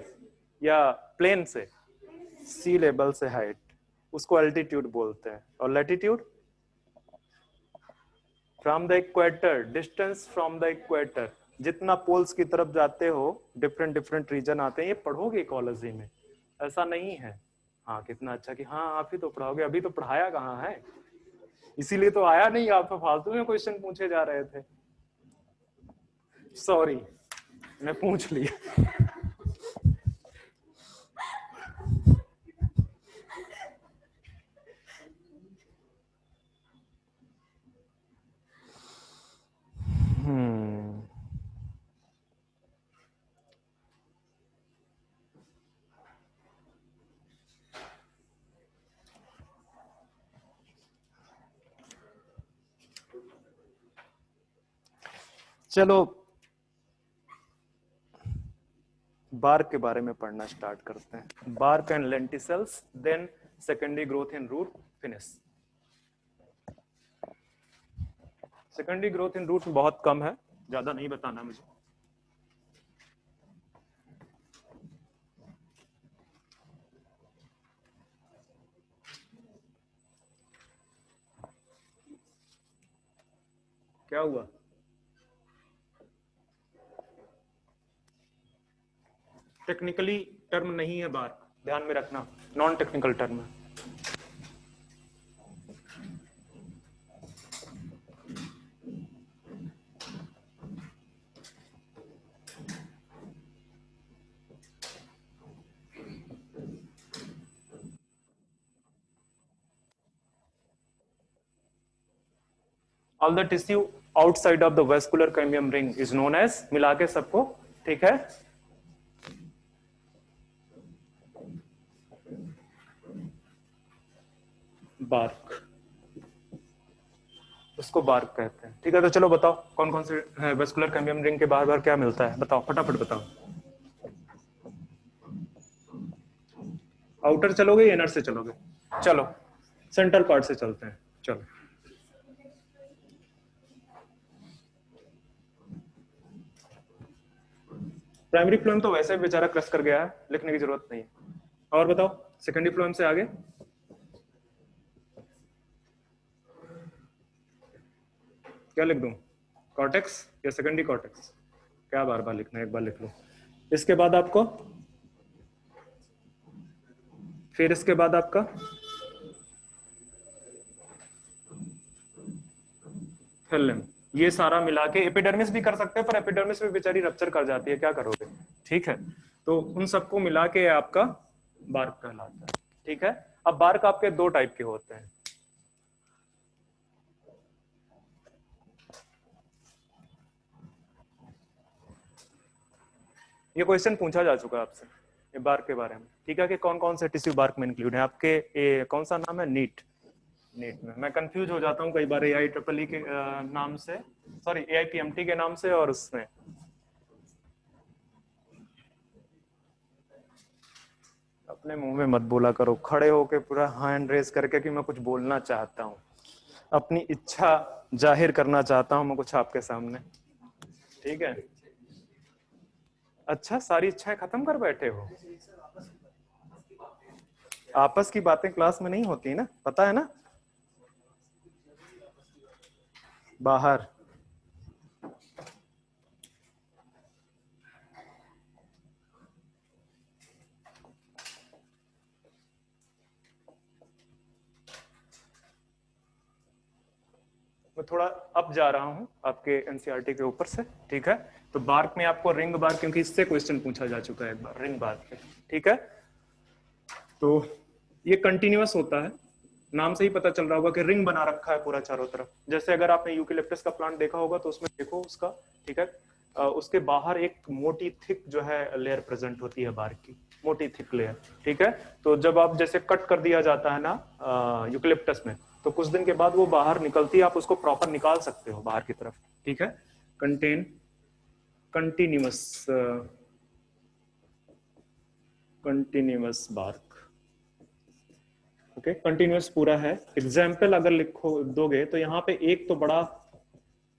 या प्लेन से, सी लेवल से हाइट, उसको एल्टीट्यूड बोलते हैं। और latitude from the equator, distance from the equator, जितना पोल्स की तरफ जाते हो डिफरेंट डिफरेंट रीजन आते हैं। ये पढ़ोगे इकोलॉजी में, ऐसा नहीं है। हाँ कितना अच्छा कि हाँ आप ही तो पढ़ाओगे, अभी तो पढ़ाया कहाँ है, इसीलिए तो आया नहीं, आप तो फालतू में क्वेश्चन पूछे जा रहे थे। सॉरी मैं पूछ लिया। हम्म, चलो बार्क के बारे में पढ़ना स्टार्ट करते हैं। Bark and lenticels, then secondary growth in root, finish. Secondary growth in root बहुत कम है, ज्यादा नहीं बताना मुझे। क्या हुआ? टेक्निकली टर्म नहीं है बार्क, ध्यान में रखना, नॉन टेक्निकल टर्म है। All the tissue outside of the vascular cambium ring is known as, मिला के सबको, ठीक है। बार्क, उसको बार्क कहते हैं, ठीक है। तो चलो बताओ कौन कौन से वेस्कुलर कैम्बियम रिंग के बाहर बाहर क्या मिलता है, बताओ फटाफट बताओ। आउटर चलोगे या इनर से चलोगे? चलो सेंटर पार्ट से चलते हैं, चलो। प्राइमरी फ्लोएम तो वैसे बेचारा क्रश कर गया है, लिखने की जरूरत नहीं है। और बताओ सेकेंडरी फ्लोएम से आगे क्या लिख दूं, कॉर्टेक्स या सेकेंडरी कॉर्टेक्स? क्या बार बार लिखना है, एक बार लिख लो। इसके बाद आपको, फिर इसके बाद आपका फिल्म, ये सारा मिला के एपिडर्मिस भी कर सकते हैं, पर एपिडर्मिस में बेचारी रप्चर कर जाती है, क्या करोगे, ठीक है। तो उन सबको मिला के आपका बार्क कहलाता है, ठीक है। अब बार्क आपके दो टाइप के होते हैं। ये क्वेश्चन पूछा जा चुका है आपसे ये बार्क के बारे में, ठीक है, कि कौन कौन से टिश्यू बार्क में इंक्लूड है आपके। ए, कौन सा नाम है, नीट, नीट में मैं कंफ्यूज हो जाता हूँ कई बार AIEEE के नाम से, सॉरी AIPMT के नाम से और उसमें। अपने मुंह में मत बोला करो, खड़े होके पूरा हैंड रेस करके कि मैं कुछ बोलना चाहता हूँ, अपनी इच्छा जाहिर करना चाहता हूँ मैं कुछ आपके सामने, ठीक है। अच्छा सारी इच्छाएं खत्म कर बैठे हो? आपस की बातें क्लास में नहीं होती ना, पता है ना, बाहर। मैं थोड़ा अब जा रहा हूं आपके एनसीईआरटी के ऊपर से, ठीक है। तो बार्क में आपको रिंग बार्क, क्योंकि इससे क्वेश्चन पूछा जा चुका है एक बार रिंग बार्क पे, ठीक है। तो ये कंटिन्यूअस होता है, नाम से ही पता चल रहा होगा कि रिंग बना रखा है पूरा चारों तरफ। जैसे अगर आपने यूकेलिप्टस का प्लांट देखा होगा तो उसमें देखो उसका, ठीक है, उसके बाहर एक मोटी थिक जो है लेयर प्रेजेंट होती है बार्क की, मोटी थिक लेयर, ठीक है। तो जब आप जैसे कट कर दिया जाता है ना यूकेलिप्टस में, तो कुछ दिन के बाद वो बाहर निकलती है, आप उसको प्रॉपर निकाल सकते हो बाहर की तरफ, ठीक है। Contain continuous continuous bark, okay, continuous पूरा है। एग्जाम्पल अगर लिखो दोगे तो यहाँ पे एक तो बड़ा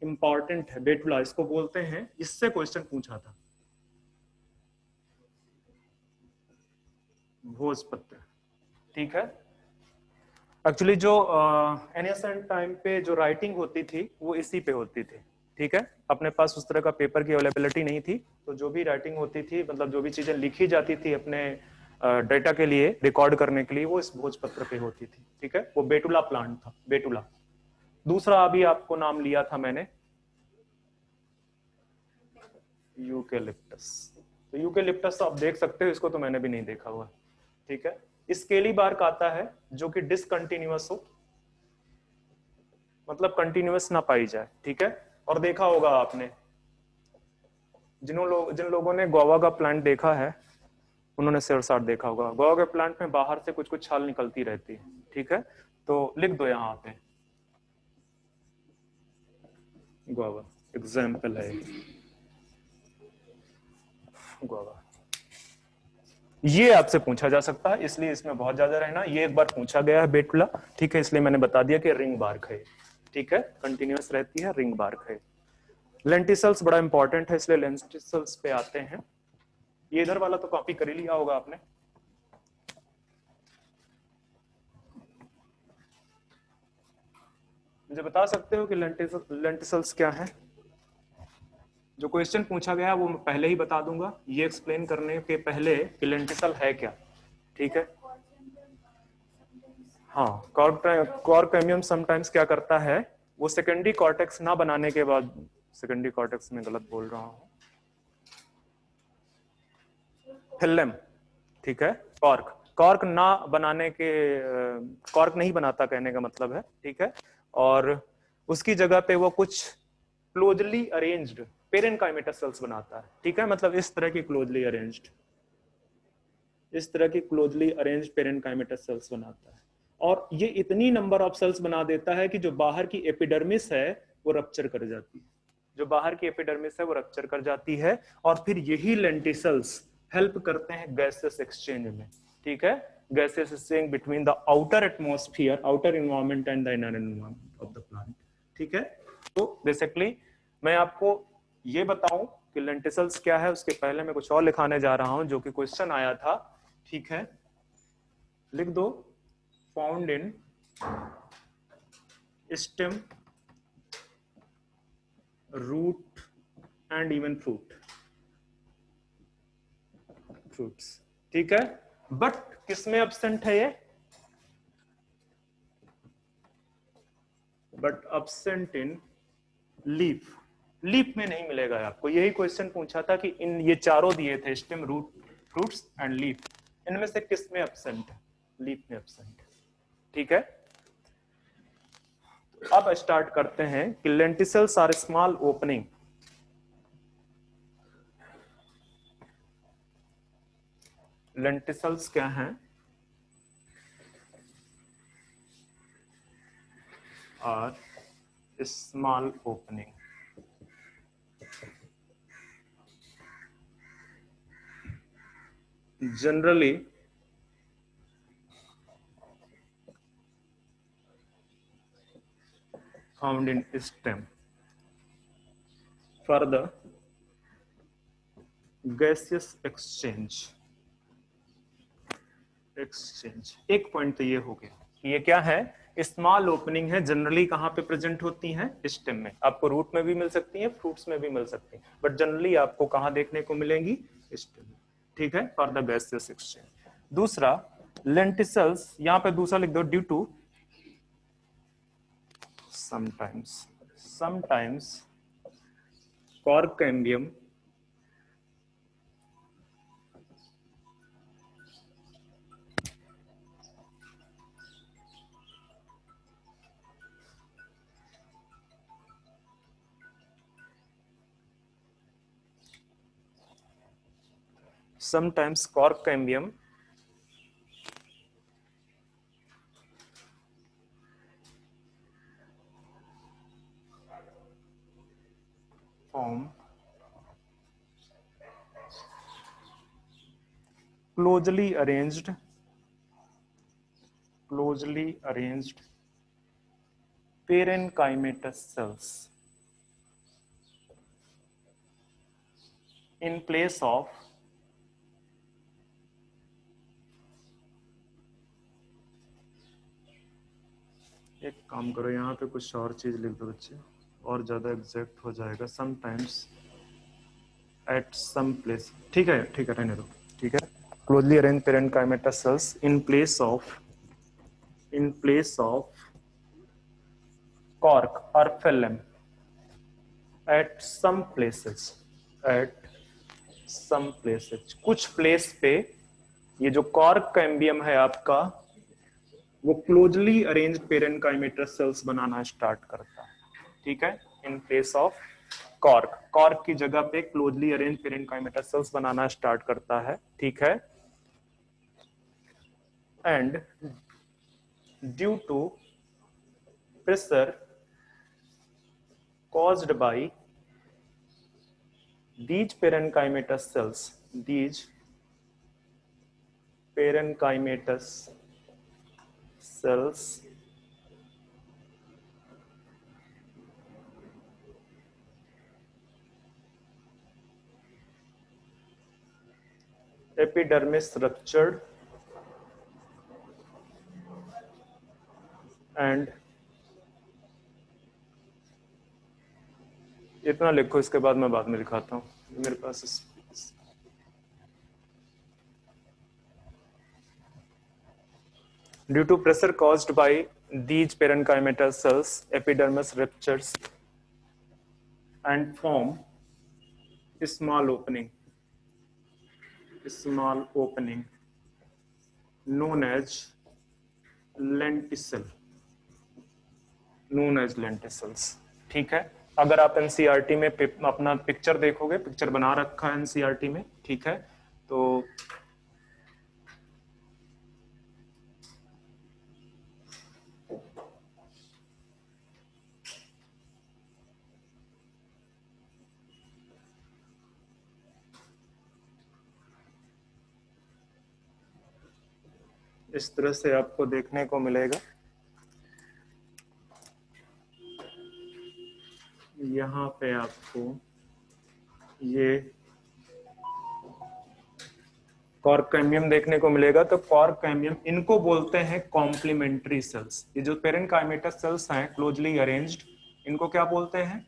इंपॉर्टेंट है, बेटुला इसको बोलते हैं, इससे क्वेश्चन पूछा था, भोजपत्र, ठीक है। एक्चुअली जो एनियसेंट टाइम पे जो राइटिंग होती थी वो इसी पे होती थी, ठीक है। अपने पास उस तरह का पेपर की अवेलेबिलिटी नहीं थी, तो जो भी राइटिंग होती थी, मतलब जो भी चीजें लिखी जाती थी अपने डेटा के लिए, रिकॉर्ड करने के लिए, वो इस भोजपत्र पे होती थी, ठीक है। वो बेटुला प्लांट था, बेटुला। दूसरा अभी आपको नाम लिया था मैंने, यूकेलिप्टस। तो यूकेलिप्टस तो आप देख सकते हो, इसको तो मैंने भी नहीं देखा हुआ, ठीक है। स्केली बार्क आता है जो कि डिसकंटिन्यूअस हो, मतलब कंटिन्यूअस ना पाई जाए, ठीक है। और देखा होगा आपने, जिन लोगों ने गोवा का प्लांट देखा है उन्होंने सिरसाट देखा होगा। गोवा के प्लांट में बाहर से कुछ कुछ छाल निकलती रहती है, ठीक है। तो लिख दो यहाँ पे गोवा, एग्जाम्पल है गोवा। ये आपसे पूछा जा सकता है, इसलिए इसमें बहुत ज्यादा रहना, ये एक बार पूछा गया है बेटुला, ठीक है, इसलिए मैंने बता दिया कि रिंग बार्क है, ठीक है, कंटिन्यूअस रहती है, रिंग बार्क है। लेंटिसल्स बड़ा इंपॉर्टेंट है, इसलिए लेंटिसल्स पे आते हैं। ये इधर वाला तो कॉपी कर ही लिया होगा आपने। मुझे बता सकते हो कि लेंटिसल्स क्या है? जो क्वेश्चन पूछा गया वो मैं पहले ही बता दूंगा, ये एक्सप्लेन करने के पहले कि लेंटिसल है क्या, ठीक है। हाँ, कॉर्क कैम्बियम समटाइम्स क्या करता है, वो सेकेंडरी कॉर्टेक्स ना बनाने के बाद, सेकेंडरी कॉर्टेक्स में गलत बोल रहा हूँ, फिल्म, ठीक है। कॉर्क कॉर्क ना बनाने के, कॉर्क नहीं बनाता कहने का मतलब है, ठीक है। और उसकी जगह पे वो कुछ क्लोजली अरेंज्ड पेरेनकाइमेटा सेल्स बनाता है, ठीक है। मतलब इस तरह की क्लोजली अरेंज्ड, इस तरह की क्लोजली अरेंज्ड पेरेनकाइमेटा सेल्स बनाता है। और ये इतनी नंबर ऑफ सेल्स बना देता है कि जो बाहर की एपिडर्मिस है वो रप्चर कर जाती है, जो बाहर की एपिडर्मिस है वो रप्चर कर जाती है। और फिर यही लेंटिसल्स हेल्प करते हैं गैसेस एक्सचेंज में, ठीक है। Gases exchange between the outer atmosphere, outer environment and the inner environment of the plant, ठीक है। तो बेसिकली मैं आपको ये बताऊं कि लेंटिसल्स क्या है, उसके पहले मैं कुछ और लिखाने जा रहा हूं जो कि क्वेश्चन आया था, ठीक है। लिख दो, found in stem, root and even fruits, ठीक है। बट किसमें एब्सेंट है ये, but absent in leaf, leaf में नहीं मिलेगा आपको। यही क्वेश्चन पूछा था कि इन ये चारों दिए थे, stem, root, fruits and leaf, इनमें से किस में एब्सेंट है, लीफ में एब्सेंट है, ठीक है। अब स्टार्ट करते हैं कि lenticels are small opening, lenticels क्या हैं, are small opening, generally found in stem for the gaseous exchange exchange. एक पॉइंट तो ये हो गया कि ये क्या है, स्मॉल ओपनिंग है, जनरली कहाँ पे प्रेजेंट होती हैं, स्टेम में। आपको रूट में भी मिल सकती हैं, फ्रूट्स में भी मिल सकती हैं, बट जनरली आपको कहाँ देखने को मिलेंगी, स्टेम में। ठीक है, फॉर द गैसियस एक्सचेंज। दूसरा लेंटिसल्स, यहाँ पे दूसरा लिख दो, due to sometimes cork cambium sometimes cork cambium form closely arranged parenchymatous cells in place of एक काम करो, यहाँ पे कुछ और चीज लिख दो बच्चे, और ज्यादा एग्जैक्ट हो जाएगा। समटाइम्स एट सम प्लेस, ठीक है रहने दो, ठीक है। Closely arrange parenchymatous cells in place of cork और फिल्म एट सम प्लेसेस, कुछ प्लेस पे ये जो कॉर्क कैम्बियम है आपका, वो क्लोजली अरेंज पेरेंकाइमेटस सेल्स बनाना स्टार्ट करता है। ठीक है, इन प्लेस ऑफ कॉर्क की जगह पे क्लोजली अरेंज पेरेंकाइमेटस सेल्स बनाना स्टार्ट करता है। ठीक है, and due to pressure caused by these parenchymatous cells epidermis ruptured and इतना लिखो, इसके बाद मैं बाद में दिखाता हूं मेरे पास due to pressure caused by these parenchymatous cells epidermis ruptures and form small opening known as lenticels। ठीक है, अगर आप एनसीईआरटी में अपना पिक्चर देखोगे, पिक्चर बना रखा है एनसीईआरटी में, ठीक है, तो इस तरह से आपको देखने को मिलेगा। यहाँ पे आपको ये कॉर्क कैम्बियम देखने को मिलेगा। तो कॉर्क कैम्बियम, इनको बोलते हैं कॉम्प्लीमेंट्री सेल्स। ये जो पेरेंकाइमेटस सेल्स हैं क्लोजली अरेंज्ड, इनको क्या बोलते हैं,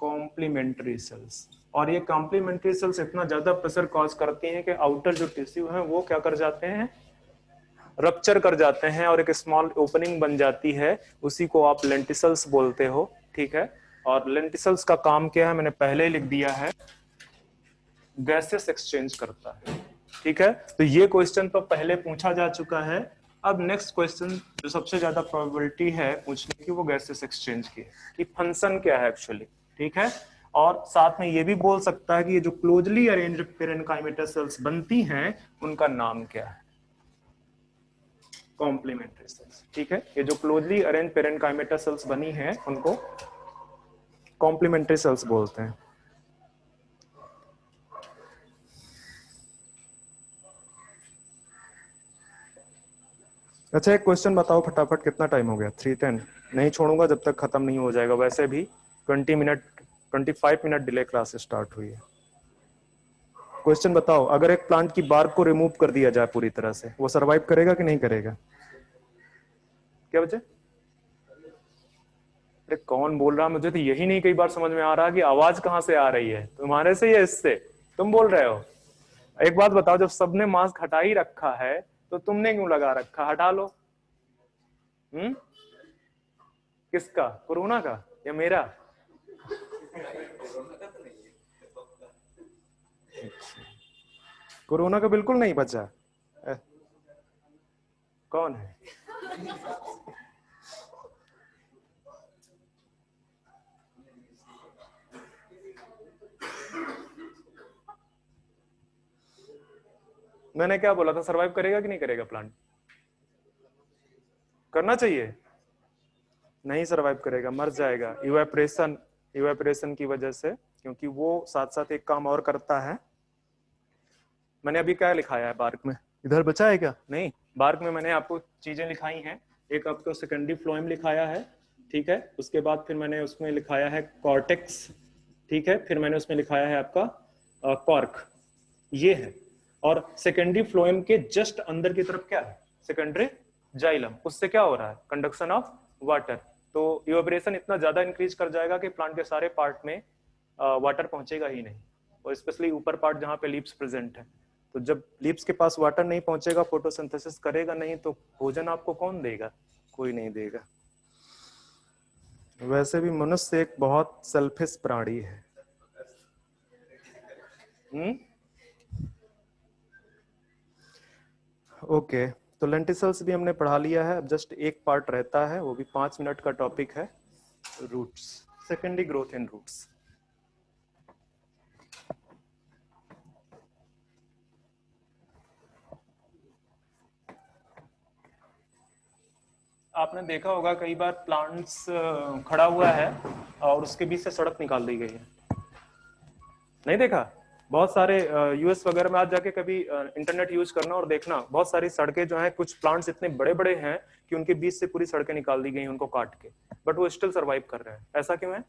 कॉम्प्लीमेंट्री सेल्स। और ये कॉम्प्लीमेंट्री सेल्स इतना ज्यादा प्रेशर कॉज करती हैं कि आउटर जो टिश्यू है वो क्या कर जाते हैं, रप्चर कर जाते हैं और एक स्मॉल ओपनिंग बन जाती है, उसी को आप लेंटिसल्स बोलते हो। ठीक है, और लेंटिसल्स का काम क्या है, मैंने पहले ही लिख दिया है, गैसेस एक्सचेंज करता है। ठीक है, तो ये क्वेश्चन तो पहले पूछा जा चुका है। अब नेक्स्ट क्वेश्चन जो सबसे ज्यादा प्रोबेबिलिटी है पूछने की, वो गैसेस एक्सचेंज की है, कि फंक्शन क्या है एक्चुअली। ठीक है, और साथ में ये भी बोल सकता है कि ये जो क्लोजली अरेंज्ड पेरेंकाइमेटस सेल्स बनती हैं उनका नाम क्या है, कॉम्प्लीमेंट्री सेल्स। ठीक है, ये जो क्लोजली अरेंज पेरेंकाइमेटस सेल्स बनी हैं उनको कॉम्प्लीमेंट्री सेल्स बोलते हैं। अच्छा, एक क्वेश्चन बताओ फटाफट, कितना टाइम हो गया, 3:10। नहीं छोड़ूंगा जब तक खत्म नहीं हो जाएगा। वैसे भी 25 मिनट डिले क्लास स्टार्ट हुई है। क्वेश्चन बताओ, अगर एक प्लांट की बार्क को रिमूव कर दिया जाए पूरी तरह से, वो सरवाइव करेगा कि नहीं करेगा? क्या बच्चे? अरे कौन बोल रहा? मुझे तो यही नहीं कई बार समझ में आ रहा कि आवाज कहां से आ रही है, तुम्हारे से या इससे? तुम बोल रहे हो। एक बात बताओ, जब सबने मास्क हटा ही रखा है तो तुमने क्यों लगा रखा? हटा लो। किसका? कोरोना का या मेरा? कोरोना का बिल्कुल नहीं बचा। कौन है? मैंने क्या बोला था, सरवाइव करेगा कि नहीं करेगा प्लांट? करना चाहिए। नहीं सरवाइव करेगा, मर जाएगा इवेपोरेशन, इवेपोरेशन की वजह से, क्योंकि वो साथ साथ एक काम और करता है। मैंने अभी क्या लिखाया है बार्क में? इधर बचा है क्या? नहीं, बार्क में मैंने आपको चीजें लिखाई हैं। एक आपको सेकेंडरी फ्लोएम लिखाया है, ठीक है। उसके बाद फिर मैंने उसमें लिखाया है कॉर्टेक्स, ठीक है। फिर मैंने उसमें लिखाया है आपका कॉर्क, ये है। और सेकेंडरी फ्लोएम के जस्ट अंदर की तरफ क्या है? Secondary xylem. उससे क्या हो रहा है? Conduction of water. तो इवेपोरेशन इतना ज्यादा इंक्रीज कर जाएगा कि प्लांट के सारे पार्ट में वाटर पहुंचेगा ही नहीं, और स्पेशली ऊपर पार्ट जहां पे लीव्स प्रेजेंट है। तो जब लीव्स के पास वाटर नहीं पहुंचेगा, फोटोसिंथेसिस करेगा नहीं, तो भोजन आपको कौन देगा? कोई नहीं देगा। वैसे भी मनुष्य एक बहुत सेल्फिश प्राणी है। ओके, तो लेंटिसल्स भी हमने पढ़ा लिया है। अब जस्ट एक पार्ट रहता है, वो भी 5 मिनट का टॉपिक है, roots, secondary growth in roots. आपने देखा होगा कई बार प्लांट्स खड़ा हुआ है और उसके बीच से सड़क निकाल दी गई है, नहीं देखा? बहुत सारे यूएस वगैरह में आज जाके कभी इंटरनेट यूज करना और देखना, बहुत सारी सड़कें जो हैं, कुछ प्लांट्स इतने बड़े बड़े हैं कि उनके बीच से पूरी सड़कें निकाल दी गई उनको काट के, बट वो स्टिल सरवाइव कर रहे हैं। ऐसा क्यों है?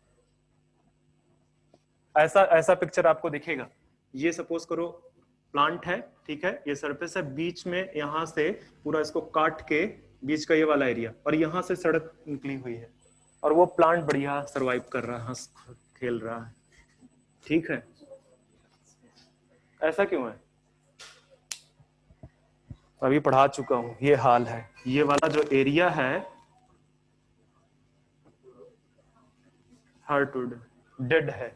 ऐसा ऐसा पिक्चर आपको दिखेगा। ये सपोज करो प्लांट है, ठीक है, ये सरफेस है, बीच में यहां से पूरा इसको काट के बीच का ये वाला एरिया, और यहां से सड़क निकली हुई है, और वो प्लांट बढ़िया सरवाइव कर रहा है, हंस खेल रहा है, ठीक है। ऐसा क्यों है? अभी पढ़ा चुका हूं, ये हाल है। ये वाला जो एरिया है हार्टवुड डेड है।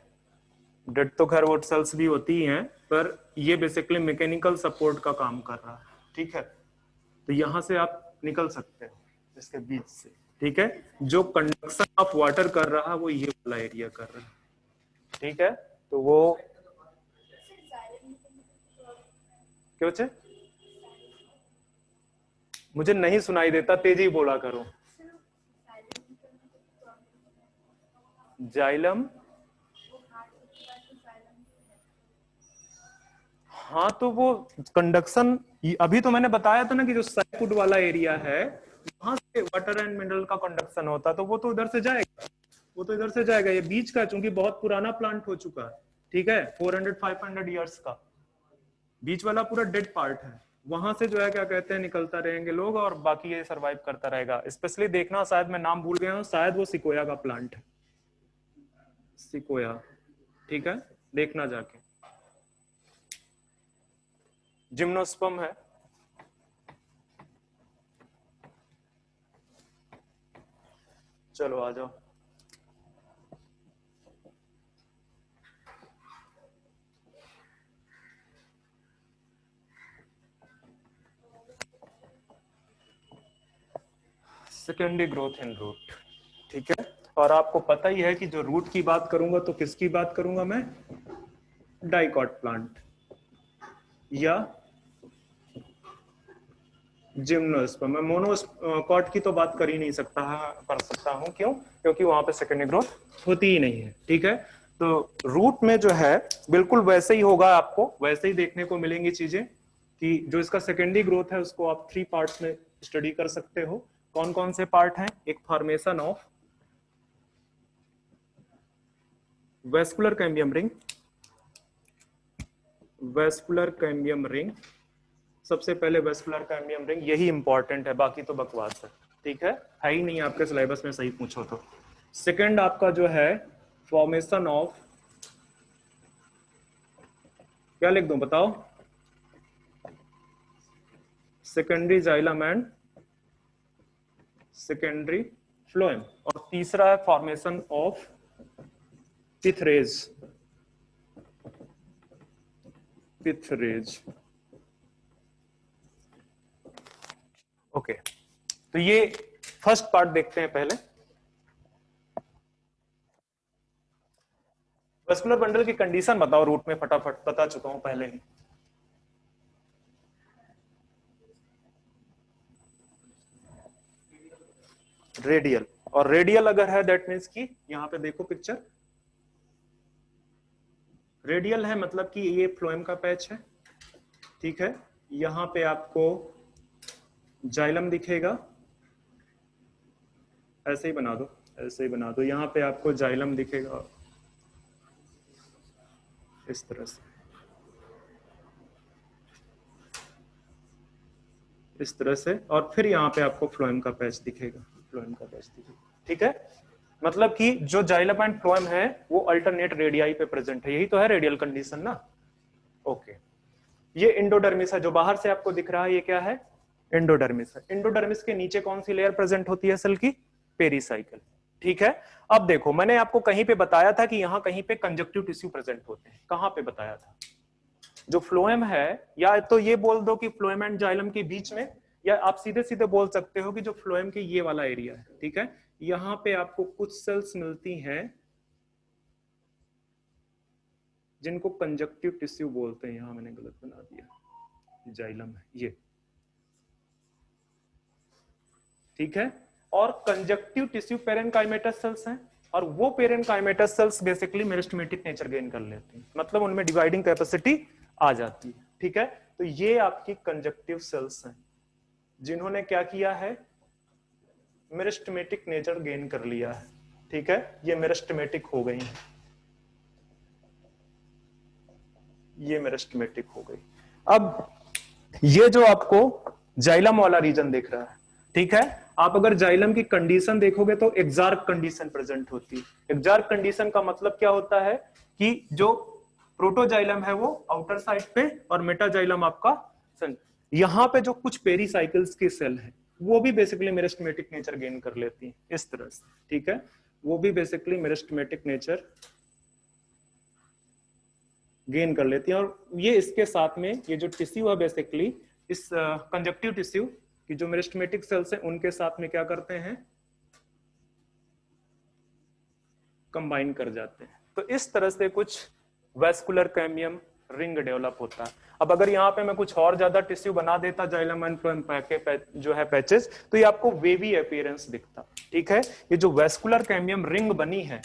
डेड तो खैर वुड सेल्स भी होती हैं, पर ये बेसिकली मैकेनिकल सपोर्ट का काम कर रहा है, ठीक है। तो यहां से आप निकल सकते हो इसके बीच से, ठीक है। जो कंडक्शन ऑफ वाटर कर रहा है वो ये वाला एरिया कर रहा है, ठीक है। तो वो क्या बच्चे? मुझे नहीं सुनाई देता, तेजी बोला करो। जाइलम, हाँ, तो वो कंडक्शन, अभी तो मैंने बताया था ना कि जो सैफुड वाला एरिया है वहां से वाटर एंड मिनरल का कंडक्शन होता है, तो वो तो इधर से जाएगा, वो तो इधर से जाएगा। ये बीच का, चूंकि बहुत पुराना प्लांट हो चुका है, ठीक है, 400-500 ईयर्स का, बीच वाला पूरा डेड पार्ट है, वहां से जो है क्या कहते हैं निकलता रहेंगे लोग, और बाकी ये सरवाइव करता रहेगा। स्पेशली देखना, शायद मैं नाम भूल गया हूँ, शायद वो सिकोया का प्लांट है, सिकोया, ठीक है, देखना जाके। जिम्नोस्पर्म है। चलो आ जाओ। सेकेंडरी ग्रोथ इन रूट, ठीक है। और आपको पता ही है कि जो रूट की बात करूंगा तो किसकी बात करूंगा मैं? डाइकॉट प्लांट या जिम्नोस्पर्म। मैं मोनोकॉट की तो बात कर ही नहीं सकता, कर सकता हूं, क्यों? क्योंकि वहां पे सेकेंडरी ग्रोथ होती ही नहीं है, ठीक है। तो रूट में जो है बिल्कुल वैसे ही होगा, आपको वैसे ही देखने को मिलेंगी चीजें, कि जो इसका सेकेंडरी ग्रोथ है उसको आप 3 पार्ट्स में स्टडी कर सकते हो। कौन कौन से पार्ट हैं? एक formation of vascular cambium ring, vascular cambium ring, सबसे पहले वेस्कुलर कैम्बियम रिंग, यही इंपॉर्टेंट है, बाकी तो बकवास है, ठीक है ही नहीं आपके सिलेबस में सही पूछो तो। सेकंड आपका जो है फॉर्मेशन ऑफ, क्या लिख दूं बताओ, secondary xylem and secondary phloem. और तीसरा है फॉर्मेशन ऑफ पिथरेज, पिथरेज। ओके, तो ये फर्स्ट पार्ट देखते हैं पहले। वेस्कुलर बंडल की कंडीशन बताओ, रूट में फटाफट बता चुका हूं पहले ही। रेडियल, और रेडियल अगर है दैट मीन्स कि यहां पे देखो पिक्चर, रेडियल है मतलब कि ये फ्लोएम का पैच है, ठीक है। यहां पे आपको जाइलम दिखेगा, ऐसे ही बना दो, ऐसे ही बना दो, यहां पे आपको जाइलम दिखेगा इस तरह से, इस तरह से, और फिर यहाँ पे आपको फ्लोएम का पैच दिखेगा, फ्लोएम का पैच दिखेगा, ठीक है। मतलब कि जो जाइलम एंड फ्लोएम है वो अल्टरनेट रेडियाई पे प्रेजेंट है, यही तो है रेडियल कंडीशन ना। ओके, ये इंडोडर्मिस है जो बाहर से आपको दिख रहा है, ये क्या है, इंडोडर्मिस है। इंडोडर्मिस के नीचे कौन सी लेयर प्रेजेंट होती है सेल की, पेरीसाइकिल, ठीक है। अब देखो मैंने आपको कहीं पे बताया था कि यहां कहीं पे कंजक्टिव टिश्यू प्रेजेंट होते हैं, कहां पे बताया था, जो फ्लोएम है, या तो ये बोल दो कि फ्लोएम एंड जाइलम के बीच में, या आप सीधे सीधे बोल सकते हो कि जो फ्लोएम के ये वाला एरिया है, ठीक है। यहां पे आपको कुछ सेल्स मिलती हैं जिनको कंजक्टिव टिश्यू बोलते हैं, यहां मैंने गलत बना दिया, जाइलम है ये, ठीक है। और कंजक्टिव टिश्यू पेरेनकाइमेटस सेल्स हैं, और वो parenchymatous sales basically meristematic nature gain कर लेते हैं, मतलब उनमें डिवाइडिंग कैपेसिटी आ जाती है, ठीक है। तो ये आपकी कंजक्टिव सेल्स हैं जिन्होंने क्या किया है, मेरिस्टेमेटिक नेचर गेन कर लिया है, ठीक है, ये मेरिस्टेमेटिक हो गई है, ये मेरिस्टेमेटिक हो गई। अब ये जो आपको जाइलम वाला रीजन दिख रहा है, ठीक है, आप अगर जाइलम की कंडीशन देखोगे तो एक्सार्क कंडीशन प्रेजेंट होती है। एक्सार्क कंडीशन का मतलब क्या होता है कि जो प्रोटोजाइलम है वो आउटर साइड पे, और मेटाजाइलम आपका यहां पे जो कुछ पेरीसाइकिल्स की सेल है वो भी बेसिकली मेरिस्टेमेटिक नेचर गेन कर लेती है इस तरह से, ठीक है, वो भी बेसिकली मेरिस्टेमेटिक नेचर गेन कर लेती हैं। और ये इसके साथ में ये जो टिश्यू है बेसिकली, इस कंजक्टिव टिश्यू की जो मेरिस्टेमेटिक सेल्स हैं उनके साथ में क्या करते हैं, कंबाइन कर जाते हैं। तो इस तरह से कुछ वेस्कुलर कैम्बियम रिंग डेवलप होता है। अब अगर यहाँ पे मैं कुछ और ज्यादा टिश्यू बना देता जाइलम एंड फ्लोएम के जो है पैचेस, तो ये आपको वेवी अपीयरेंस दिखता, ठीक है। ये जो वेस्कुलर कैम्बियम रिंग बनी है,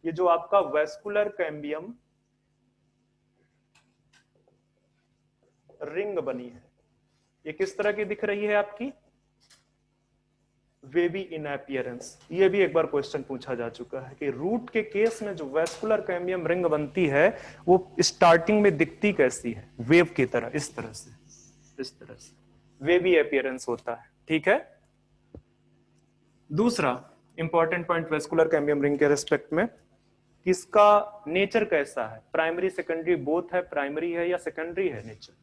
ये जो आपका वेस्कुलर कैम्बियम रिंग बनी है, ये किस तरह की दिख रही है आपकी, वेवी इन अपीयरेंस। ये भी एक बार क्वेश्चन पूछा जा चुका है कि रूट के केस में जो वेस्कुलर कैम्बियम रिंग बनती है वो स्टार्टिंग में दिखती कैसी है, वेव की तरह, इस तरह से, इस तरह से वेवी अपीयरेंस होता है, ठीक है। दूसरा important point vascular cambium ring के रिस्पेक्ट में, किसका नेचर कैसा है, प्राइमरी सेकेंडरी बोथ है, प्राइमरी है या सेकेंडरी है नेचर,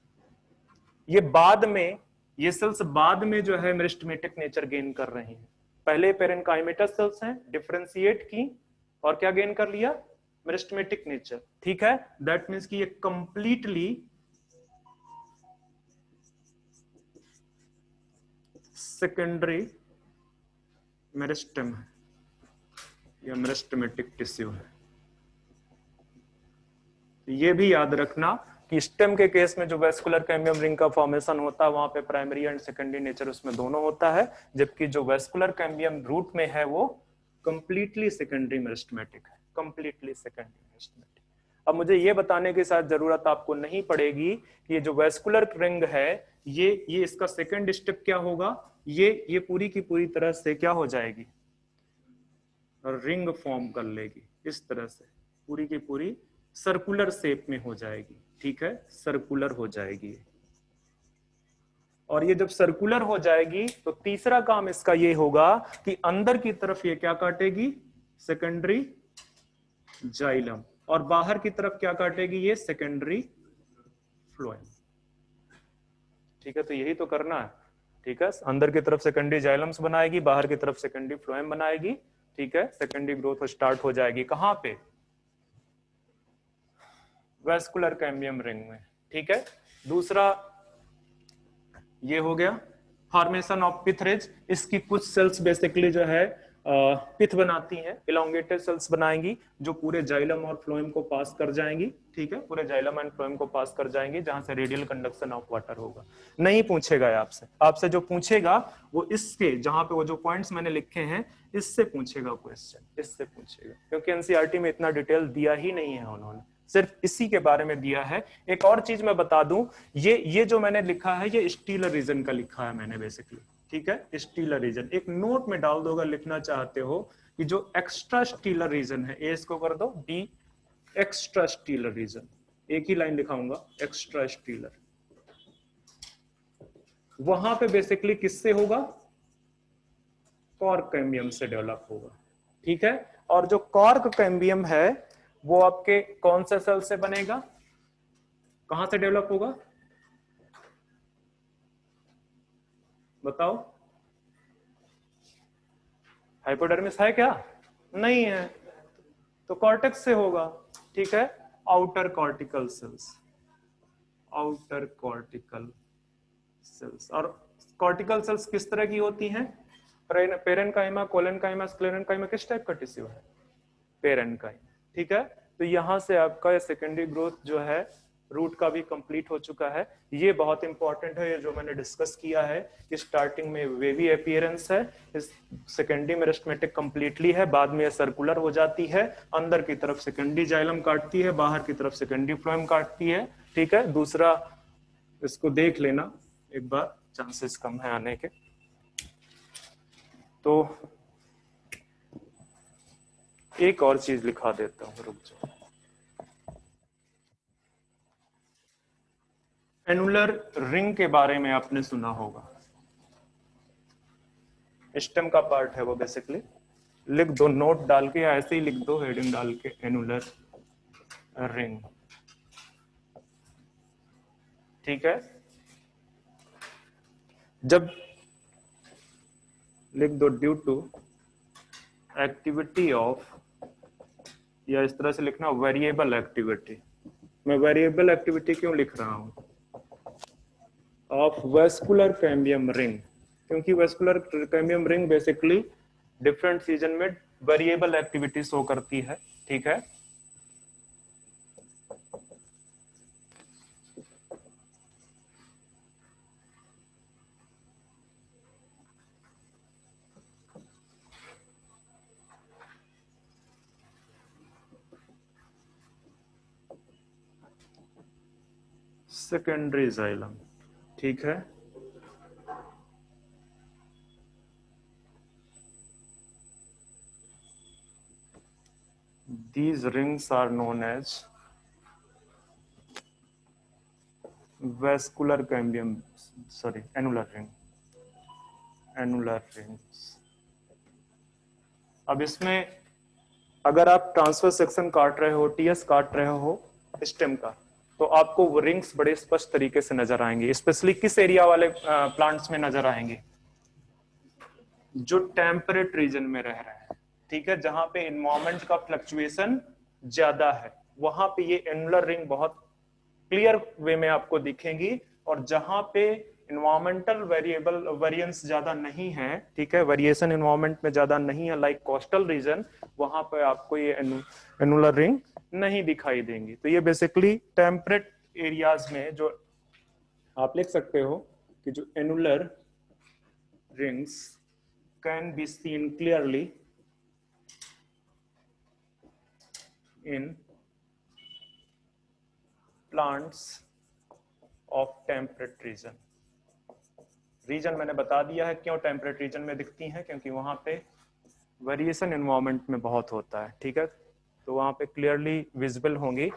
ये बाद में, ये सेल्स बाद में जो है मेरिस्टेमेटिक नेचर गेन कर रही हैं। पहले पेरेनकाइमेटस सेल्स हैं, डिफरेंशिएट की और क्या गेन कर लिया, मेरिस्टेमेटिक नेचर, ठीक है। दैट मींस कि ये कंप्लीटली सेकेंडरी मेरिस्टेम है या मेरिस्टेमेटिक टिश्यू है। ये भी याद रखना कि स्टेम के केस में जो वेस्कुलर कैम्बियम रिंग का फॉर्मेशन होता है वहां पे प्राइमरी एंड सेकेंडरी नेचर उसमें दोनों होता है, जबकि जो वेस्कुलर कैम्बियम रूट में है वो कंप्लीटली सेकेंडरी मेरिस्टेमेटिक है, कंप्लीटली सेकेंडरी मेरिस्टेमेटिक। अब मुझे ये बताने की शायद जरूरत आपको नहीं पड़ेगी कि ये जो वेस्कुलर रिंग है ये इसका सेकेंड स्टेप क्या होगा, ये पूरी की पूरी तरह से क्या हो जाएगी, रिंग फॉर्म कर लेगी, इस तरह से पूरी की पूरी सर्कुलर शेप में हो जाएगी, ठीक है, सर्कुलर हो जाएगी। और ये जब सर्कुलर हो जाएगी तो तीसरा काम इसका ये होगा कि अंदर की तरफ ये क्या काटेगी, सेकेंडरी जाइलम, और बाहर की तरफ क्या काटेगी, ये सेकेंडरी फ्लोएम। ठीक है, तो यही तो करना है। ठीक है, अंदर की तरफ सेकेंडरी जाइलम्स बनाएगी, बाहर की तरफ सेकेंडरी फ्लोएम बनाएगी। ठीक है, सेकेंडरी ग्रोथ स्टार्ट हो जाएगी कहां पे, वेस्कुलर कैम्बियम रिंग में। ठीक है, दूसरा ये हो गया फॉर्मेशन ऑफ पिथ रिज। इसकी कुछ सेल्स बेसिकली जो है पिथ बनाती हैं, इलोंगेटेड सेल्स बनाएंगी जो पूरे जाइलम और फ्लोएम को पास कर जाएंगी। ठीक है, पूरे जाइलम एंड फ्लोएम को पास कर जाएंगी, जहां से रेडियल कंडक्शन ऑफ वाटर होगा। नहीं पूछेगा आपसे, आपसे जो पूछेगा वो इसके, जहां पे वो जो पॉइंट्स मैंने लिखे हैं इससे पूछेगा क्वेश्चन, इससे पूछेगा, क्योंकि एनसीईआरटी में इतना डिटेल दिया ही नहीं है उन्होंने, सिर्फ इसी के बारे में दिया है। एक और चीज मैं बता दूं, ये जो मैंने लिखा है ये स्टीलर रीजन का लिखा है मैंने बेसिकली। ठीक है, स्टीलर रीजन एक नोट में डाल दो अगर लिखना चाहते हो कि जो एक्स्ट्रा स्टीलर रीजन है, ए इसको कर दो डी, एक्स्ट्रा स्टीलर रीजन, एक ही लाइन लिखाऊंगा, एक्स्ट्रा स्टीलर। वहां पे बेसिकली किससे होगा, कॉर्क कैम्बियम से डेवलप होगा। ठीक है, और जो कॉर्क कैम्बियम है वो आपके कौन से सेल से बनेगा, कहां से डेवलप होगा, बताओ। हाइपोडर्मिस है क्या, नहीं है, तो कॉर्टेक्स से होगा। ठीक है, outer cortical cells, outer cortical cells. और कॉर्टिकल सेल्स किस तरह की होती हैं, पेरेन्काइमा, कोलेनकाइमा, स्क्लेरेन्काइमा, किस टाइप का टिश्यू है, पेरेन्काइमा। ठीक है, तो यहां से आपका सेकेंडरी ग्रोथ जो है रूट का भी कंप्लीट हो चुका है। ये बहुत इंपॉर्टेंट है, ये जो मैंने डिस्कस किया है कि स्टार्टिंग में वेवी अपीयरेंस है, इस सेकेंडरी मेरिस्टेमेटिक कंप्लीटली है, बाद में सर्कुलर हो जाती है, अंदर की तरफ सेकेंडरी जाइलम काटती है, बाहर की तरफ सेकेंडरी फ्लोएम काटती है। ठीक है, दूसरा इसको देख लेना एक बार, चांसेस कम है आने के। तो एक और चीज लिखा देता हूं, रुक जाओ। एनुलर रिंग के बारे में आपने सुना होगा, स्टेम का पार्ट है वो बेसिकली, लिख दो नोट डाल के, या ऐसे ही लिख दो हेडिंग डाल के, एनुलर रिंग। ठीक है, जब लिख दो ड्यू टू एक्टिविटी ऑफ, या इस तरह से लिखना वेरिएबल एक्टिविटी। मैं वेरिएबल एक्टिविटी क्यों लिख रहा हूं, ऑफ वेस्कुलर कैम्बियम रिंग, क्योंकि vascular cambium ring basically different season में वेरिएबल एक्टिविटी शो करती है। ठीक है, सेकेंडरी जाइलम। ठीक है, these rings are known as vascular cambium, sorry, annular ring, annular rings। अब इसमें अगर आप ट्रांसफर सेक्शन काट रहे हो, टीएस काट रहे हो स्टेम का, तो आपको वो रिंग्स बड़े स्पष्ट तरीके से नजर आएंगे। स्पेशली किस एरिया वाले प्लांट्स में नजर आएंगे, जो टेम्परेट रीजन में रह रहे हैं। ठीक है, जहां पे इन्वायरमेंट का फ्लक्चुएशन ज्यादा है, वहां पे ये एनुलर रिंग बहुत क्लियर वे में आपको दिखेंगी। और जहां पे इन्वायरमेंटल वेरिएबल वेरिएंस ज्यादा नहीं है, ठीक है, वेरिएशन इन्वायरमेंट में ज्यादा नहीं है, लाइक कोस्टल रीजन, वहां पे आपको ये एनुलर रिंग नहीं दिखाई देंगी। तो ये बेसिकली टेम्परेट एरियाज में जो आप लिख सकते हो कि जो annular rings can be seen clearly in plants of temperate region। Region मैंने बता दिया है क्यों टेम्परेट रीजन में दिखती हैं, क्योंकि वहां पे वेरिएशन एनवायरनमेंट में बहुत होता है। ठीक है, तो वहां पे क्लियरली विजिबल होंगी।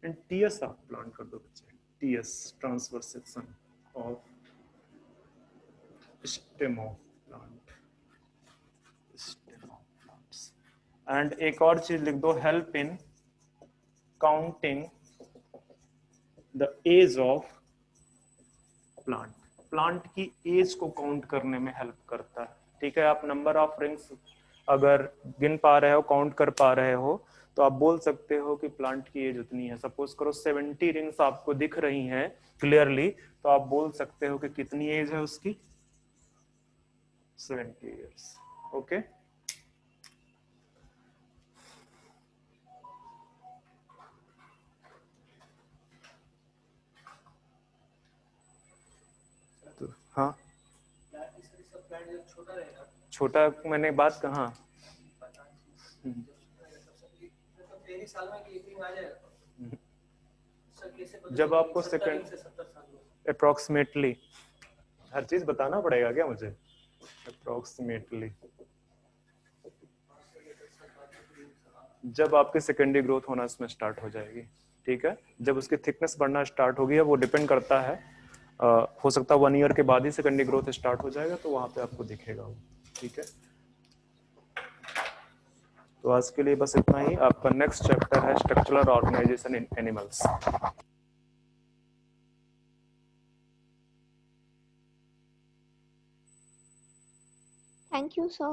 एंड टीएस आप प्लांट कर दो बच्चे, TS transverse section of stem of plant, stem of plants. And एक और चीज लिख दो, help in counting the age of plant, plant की एज को काउंट करने में हेल्प करता है। ठीक है, आप नंबर ऑफ रिंग्स अगर गिन पा रहे हो, काउंट कर पा रहे हो, तो आप बोल सकते हो कि प्लांट की एज उतनी है। सपोज करो 70 रिंग्स आपको दिख रही हैं क्लियरली, तो आप बोल सकते हो कि कितनी एज है उसकी, 70 इयर्स। ओके, तो हाँ, छोटा मैंने बात कहाँ, जब आपको सेकंड अप्रोक्सीमेटली, हर चीज बताना पड़ेगा क्या मुझे, अप्रोक्सीमेटली जब आपकी सेकेंडरी ग्रोथ होना इसमें स्टार्ट हो जाएगी। ठीक है, जब उसकी थिकनेस बढ़ना स्टार्ट होगी, वो डिपेंड करता है, हो सकता है 1 ईयर के बाद ही सेकेंडरी ग्रोथ स्टार्ट हो जाएगा, तो वहां पे आपको दिखेगा वो। ठीक है, तो आज के लिए बस इतना ही। आपका नेक्स्ट चैप्टर है structural organisation in animals. Thank you, sir.